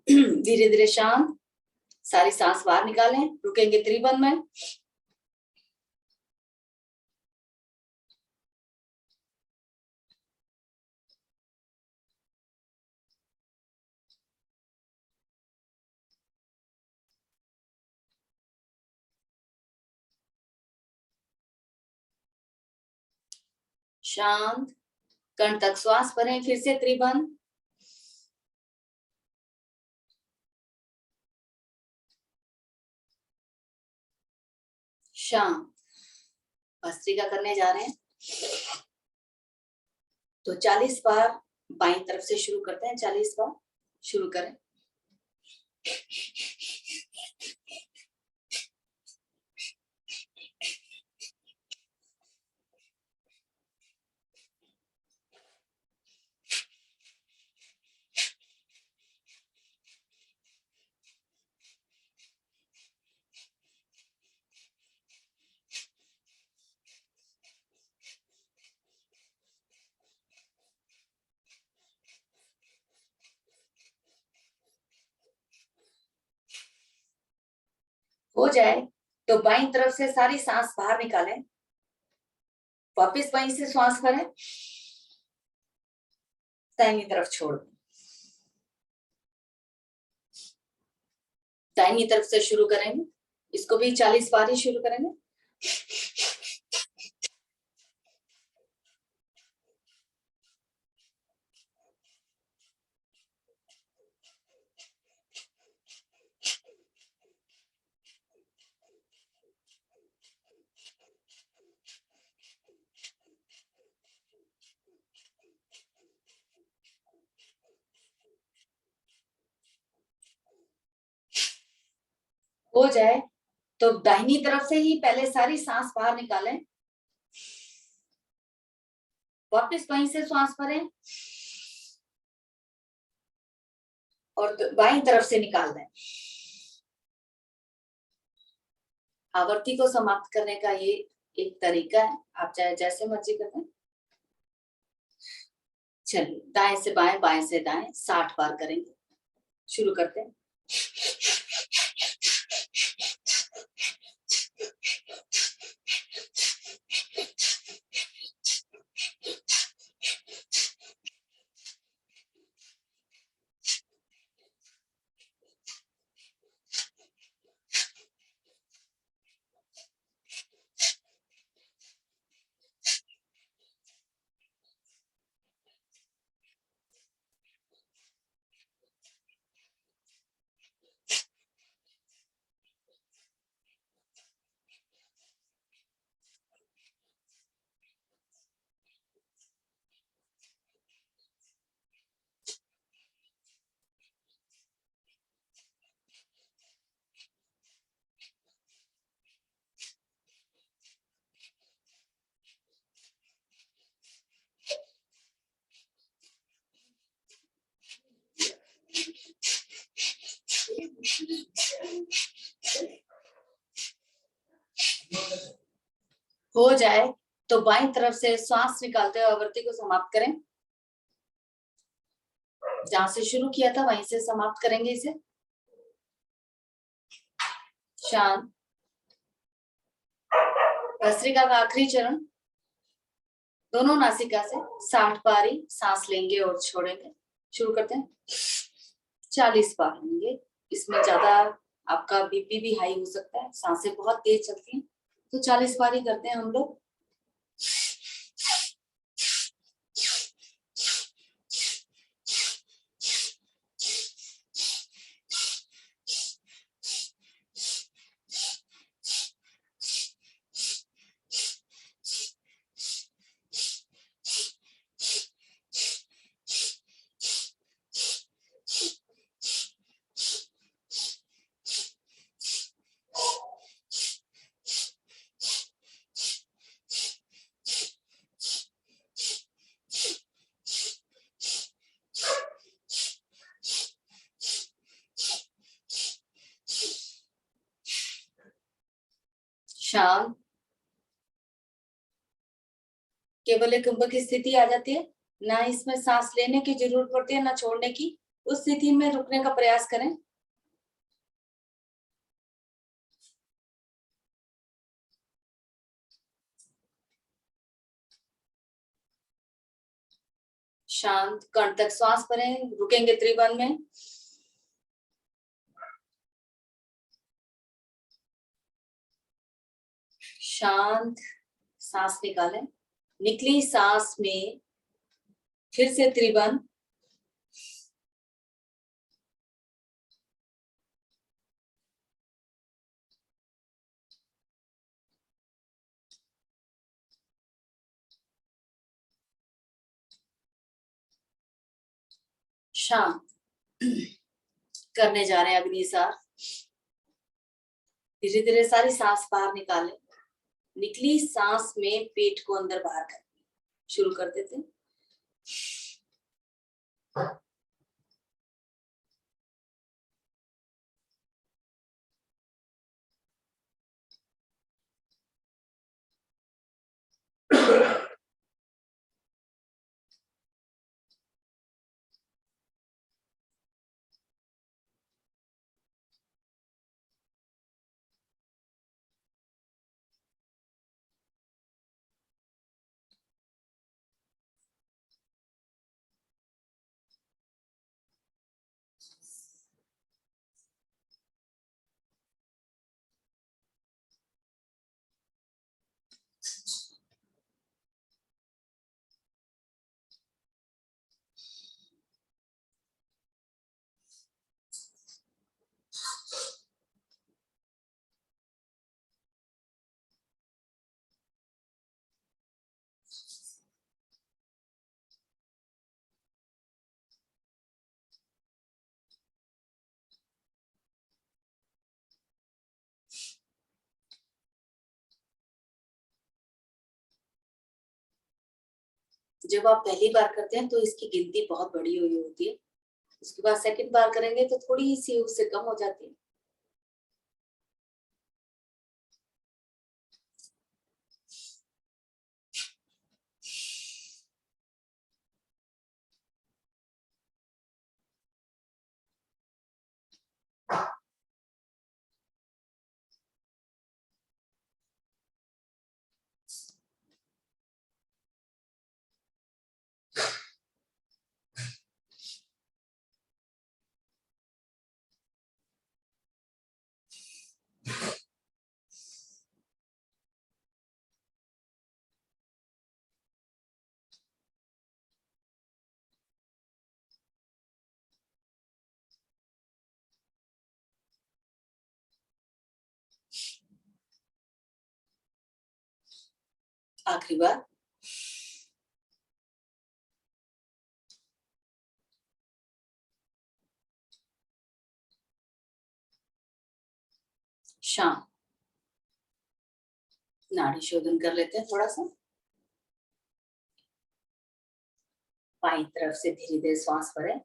धीरे धीरे शांत, सारी सांस बाहर निकालें, रुकेंगे त्रिबंध में। शांत, कण तक श्वास भरें, फिर से त्रिबंध। शांत, भस्त्रिका करने जा रहे हैं। तो 40 बार बाईं तरफ से शुरू करते हैं, 40 बार शुरू करें। हो जाए तो बाईं तरफ से सारी सांस बाहर निकालें, वापस बाईं से श्वास भरें, दाहिनी तरफ छोड़ दें। दाहिनी तरफ से शुरू करेंगे, इसको भी 40 बार ही शुरू करेंगे। हो जाए तो दाहिनी तरफ से ही पहले सारी सांस बाहर निकालें, वापस वहीं से श्वास भरें और बाईं तरफ से निकाल दें। आवर्ती को समाप्त करने का ये एक तरीका है, आप चाहे जैसे मर्जी करें। चलिए, दाएं से बाएं, बाएं से दाएं 60 बार करेंगे। शुरू करते हैं। हो जाए तो बाईं तरफ से श्वास निकालते हुए आवर्ती को समाप्त करें। जहां से शुरू किया था वहीं से समाप्त करेंगे इसे। शांत, भस्त्रिका का आखिरी चरण, दोनों नासिका से 60 बार ही सांस लेंगे और छोड़ेंगे। शुरू करते हैं। 40 बार लेंगे, इसमें ज्यादा आपका बीपी भी हाई हो सकता है, सांसें बहुत तेज चलती हैं, तो 40 बार ही करते हैं हम लोग। शांत, केवल एक कुंभ की स्थिति आ जाती है, ना इसमें सांस लेने की जरूरत पड़ती है ना छोड़ने की। उस स्थिति में रुकने का प्रयास करें। शांत कंठ तक श्वास भरें, रुकेंगे त्रिबंध में। शांत सांस निकालें, निकली सांस में फिर से त्रिबंध। शांत करने जा रहे हैं अग्निसार। धीरे धीरे सारी सांस बाहर निकालें, निकली सांस में पेट को अंदर बाहर कर शुरू कर देते हैं। जब आप पहली बार करते हैं तो इसकी गिनती बहुत बड़ी हुई होती है, उसके बाद सेकंड बार करेंगे तो थोड़ी सी उससे कम हो जाती है। आखिरी बार। शांत नाड़ी शोधन कर लेते हैं थोड़ा सा। बाईं तरफ से धीरे धीरे श्वास भरें,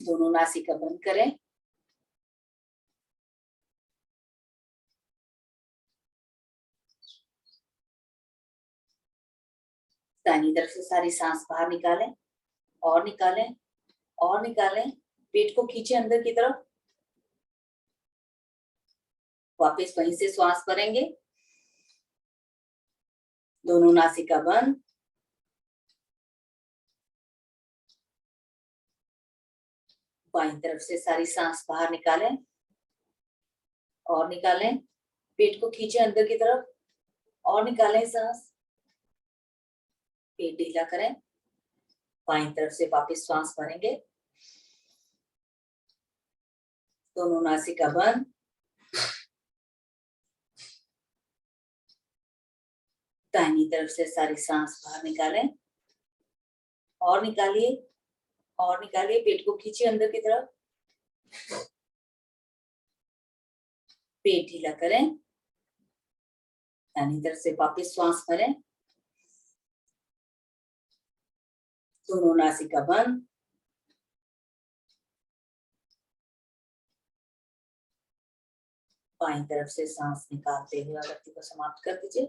दोनों नासिका बंद करें। दाहिनी तरफ से सारी सांस बाहर निकालें और निकालें और निकालें। पेट को खींचे अंदर की तरफ, वापस वहीं से श्वास भरेंगे, दोनों नासिका बंद। बाईं तरफ से सारी सांस बाहर निकालें और निकालें। पेट को खींचे अंदर की तरफ और निकालें सांस। पेट ढीला करें, बाईं तरफ से वापस श्वास भरेंगे, दोनों नासिका बंद। दाहिनी तरफ से सारी सांस बाहर निकालें और निकालिए और निकालिए। पेट को खींचिए अंदर की तरफ, पेट ढीला करें, दाहिनी तरफ से वापस श्वास भरें, दोनों नासिका बंद। बाईं तरफ से सांस निकालते हुए आकृति को समाप्त कर दीजिए।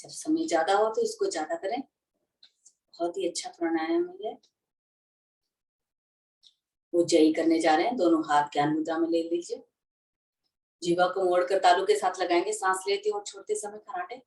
जब समय ज्यादा हो तो इसको ज्यादा करें। बहुत ही अच्छा प्राणायाम है। उज्जयी करने जा रहे हैं। दोनों हाथ ज्ञान मुद्रा में ले लीजिए। जीवा को मोड़कर तालू के साथ लगाएंगे। सांस लेते और छोड़ते समय खराटे।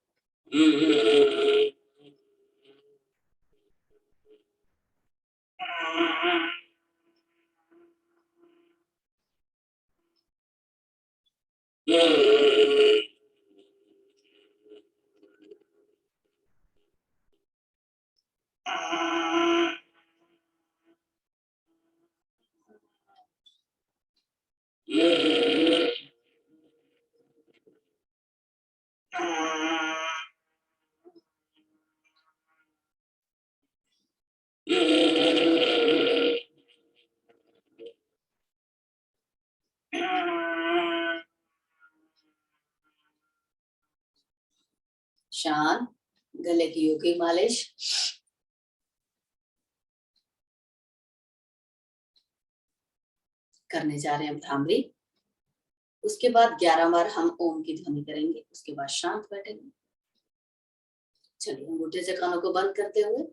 शांत। गले की योगी मालिश करने जा रहे हैं भ्रामरी। उसके बाद 11 बार हम ओम की ध्वनि करेंगे। उसके बाद शांत बैठेंगे। चलिए अंगूठे से कानों को बंद करते हुए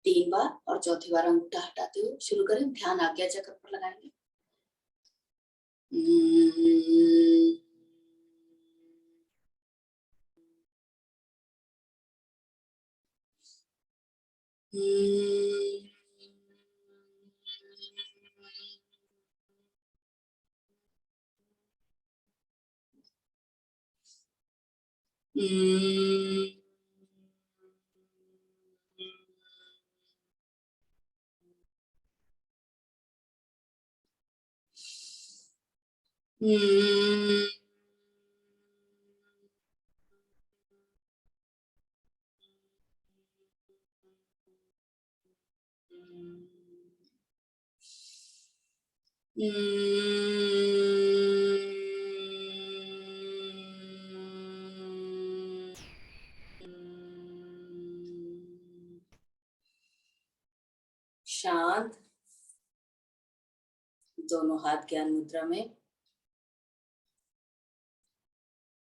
3 बार और चौथी बार अंगूठा हटाते हुए शुरू करें। ध्यान आज्ञा चक्र पर लगाएंगे। शांत। दोनों हाथ ज्ञान मुद्रा में।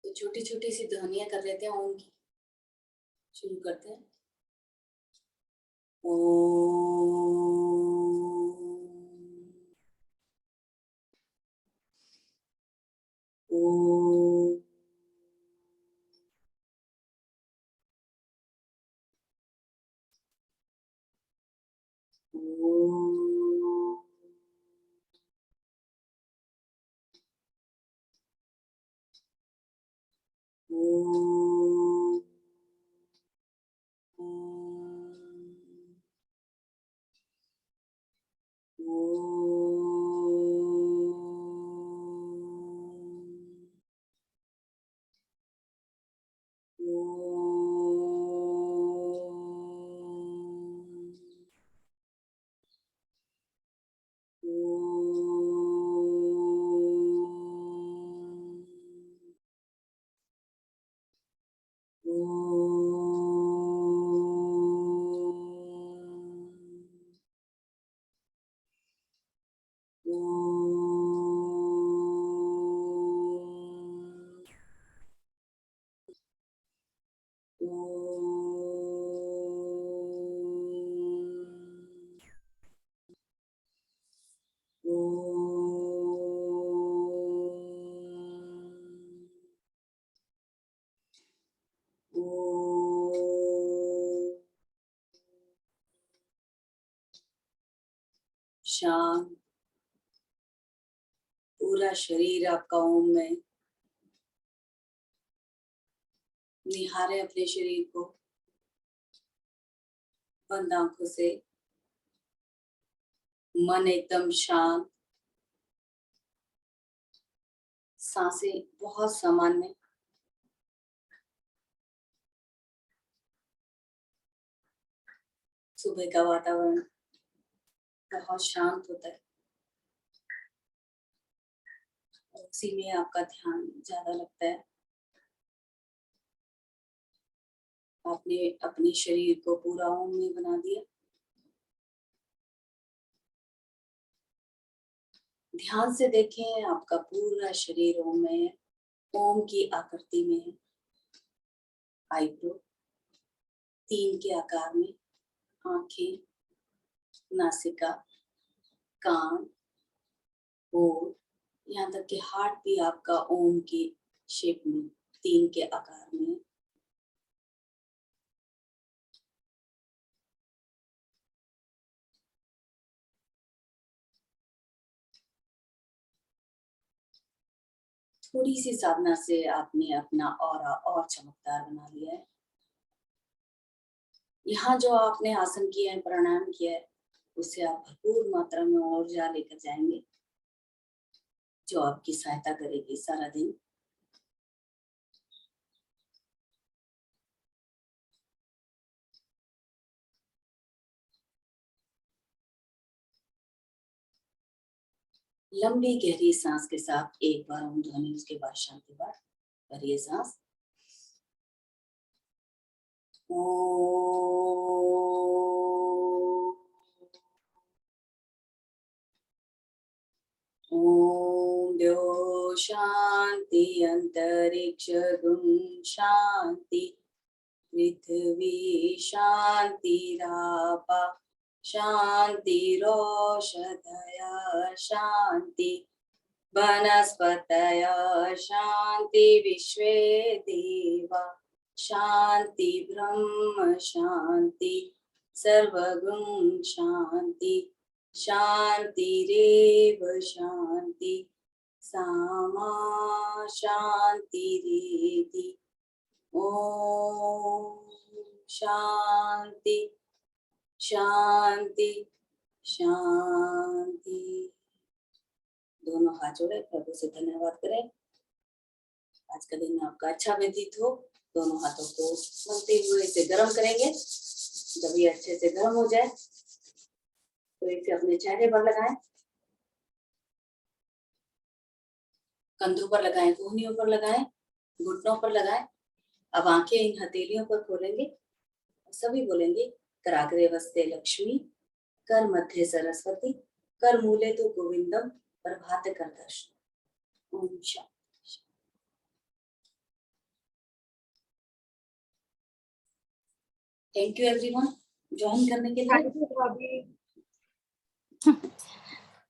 तो छोटी छोटी सी ध्वनियां कर लेते हैं ओम की। शुरू करते हैं। ओम। शांत। पूरा शरीर आपका ओम में। निहारें अपने शरीर को बंद आंखों से। मन एकदम शांत। सांसें बहुत सामान्य। सुबह का वातावरण बहुत शांत होता है। उसी में आपका ध्यान ज्यादा लगता है। आपने अपने शरीर को पूरा ओम में बना दिया। ध्यान से देखें आपका पूरा शरीर ओम में है। ओम की आकृति में है। आईब्रो, 3 के आकार में आंखें, नासिका, कान और यहाँ तक कि हार्ट भी आपका ओम के शेप में 3 के आकार में। थोड़ी सी साधना से आपने अपना ऑरा और चमकदार बना लिया है। यहाँ जो आपने आसन किया है, प्राणायाम किया है, उससे आप भरपूर मात्रा में ऊर्जा लेकर जाएंगे जो आपकी सहायता करेगी सारा दिन। लंबी गहरी सांस के साथ एक बार ओम ध्वनि, उसके बाद शांति बार भरिए सांस। ओम द्यो शांति अंतरिक्ष गुम शांति पृथ्वी शांतिरापा शांतिरोषधय शांति वनस्पतय शांति विश्वे देवा शांति ब्रह्म शांति सर्वगुण शांति शांतिरेव शांति सामा शांतिरेति। ओम शांति शांति शांति। दोनों हाथ जोड़े, प्रभु से धन्यवाद करें। आज का दिन आपका अच्छा व्यतीत हो। दोनों हाथों को मलते हुए इसे गर्म करेंगे। जब ये अच्छे से गर्म हो जाए तो इसे अपने चेहरे पर लगाएं, कंधों पर लगाएं, कोहनियों पर लगाएं, घुटनों पर लगाएं। अब आंखें इन हथेलियों पर खोलेंगे, सभी बोलेंगे कराग्रे वस्ते लक्ष्मी, कर मध्य सरस्वती, कर मूले तो गोविंदम, प्रभात कर दर्शन। Om Shanti. Thank you everyone join करने के लिए।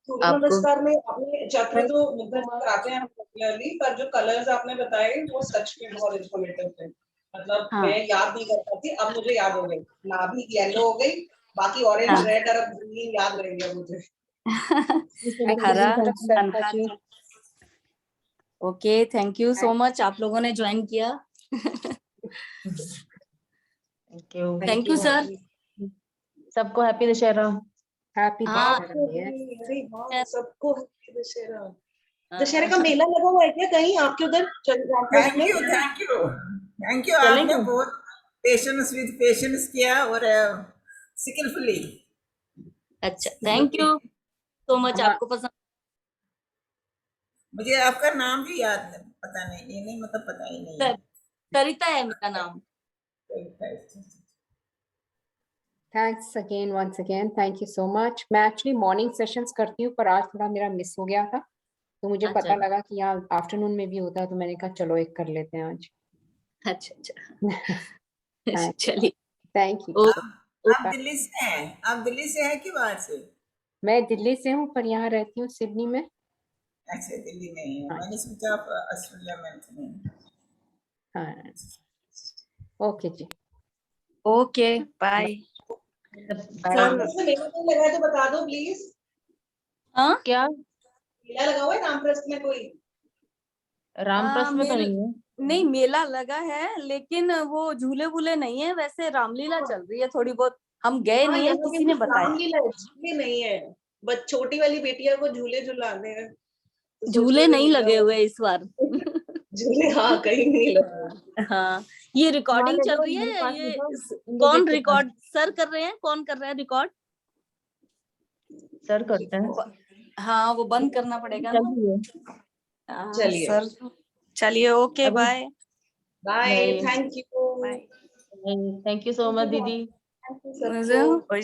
सूर्य नमस्कार में आपने चक्र तो मुद्रा कराते हैं रेगुलरली, पर जो कलर्स आपने बताए वो सच में बहुत इंफॉर्मेटिव थे। मतलब मैं याद नहीं कर पाती, अब मुझे याद हो गई। नाभि येलो हो गई, बाकी ऑरेंज रेड और ग्रीन याद रह गया मुझे। हरा okay, thank you so much आप लोगों ने ज्वाइन किया। Thank you sir. सबको हैप्पी दशहरा। हैप्पी सबको दशहरा। दशहरे का मेला लगा हुआ है क्या कहीं आपके उधर? थैंक यू आपने बहुत पेशेंस किया और स्किलफुली। अच्छा, थैंक यू सो मच। आपको पसंद? मुझे आपका नाम भी याद पता नहीं, ये नहीं मतलब पता ही नहीं। सरिता है मेरा नाम। Thanks again, once again thank you so much. मैं एक्चुअली मॉर्निंग सेशंस करती हूँ, पर आज थोड़ा मेरा मिस हो गया था, तो मुझे पता लगा कि यहाँ आफ्टरनून में भी होता है, तो मैंने कहा चलो एक कर लेते हैं आज। अच्छा चलिए, थैंक यू। आप दिल्ली से हैं? आप दिल्ली से हैं कि बाहर से? मैं दिल्ली से हूँ, पर यहाँ रहती हूँ सिडनी में। अच्छा, दिल्ली में ही। मैंने सोचा आप ऑस्ट्रेलिया में थे। हाँ, ओके जी, ओके बाय। मेला लगा तो बता दो प्लीज। हाँ, क्या मेला लगा हुआ है रामप्रस्थ में? कोई रामप्रस्थ में तो नहीं है। नहीं, मेला लगा है लेकिन वो झूले वूले नहीं है। वैसे रामलीला चल रही है थोड़ी बहुत। हम गए नहीं है, किसी ने बताया। झूले नहीं है, बस छोटी वाली बेटिया को झूले झुलाने हैं। झूले नहीं लगे हुए इस बार। झूले हाँ कहीं नहीं लगे। हाँ, ये रिकॉर्डिंग चल रही है। ये कौन रिकॉर्ड सर कर रहे हैं? कौन कर रहा है रिकॉर्ड? सर करते हैं। हाँ, वो बंद करना पड़ेगा ना। चलिए सर, चलिए, okay bye bye. Thank you. Thank you so much दीदी। थैंक यू सबको।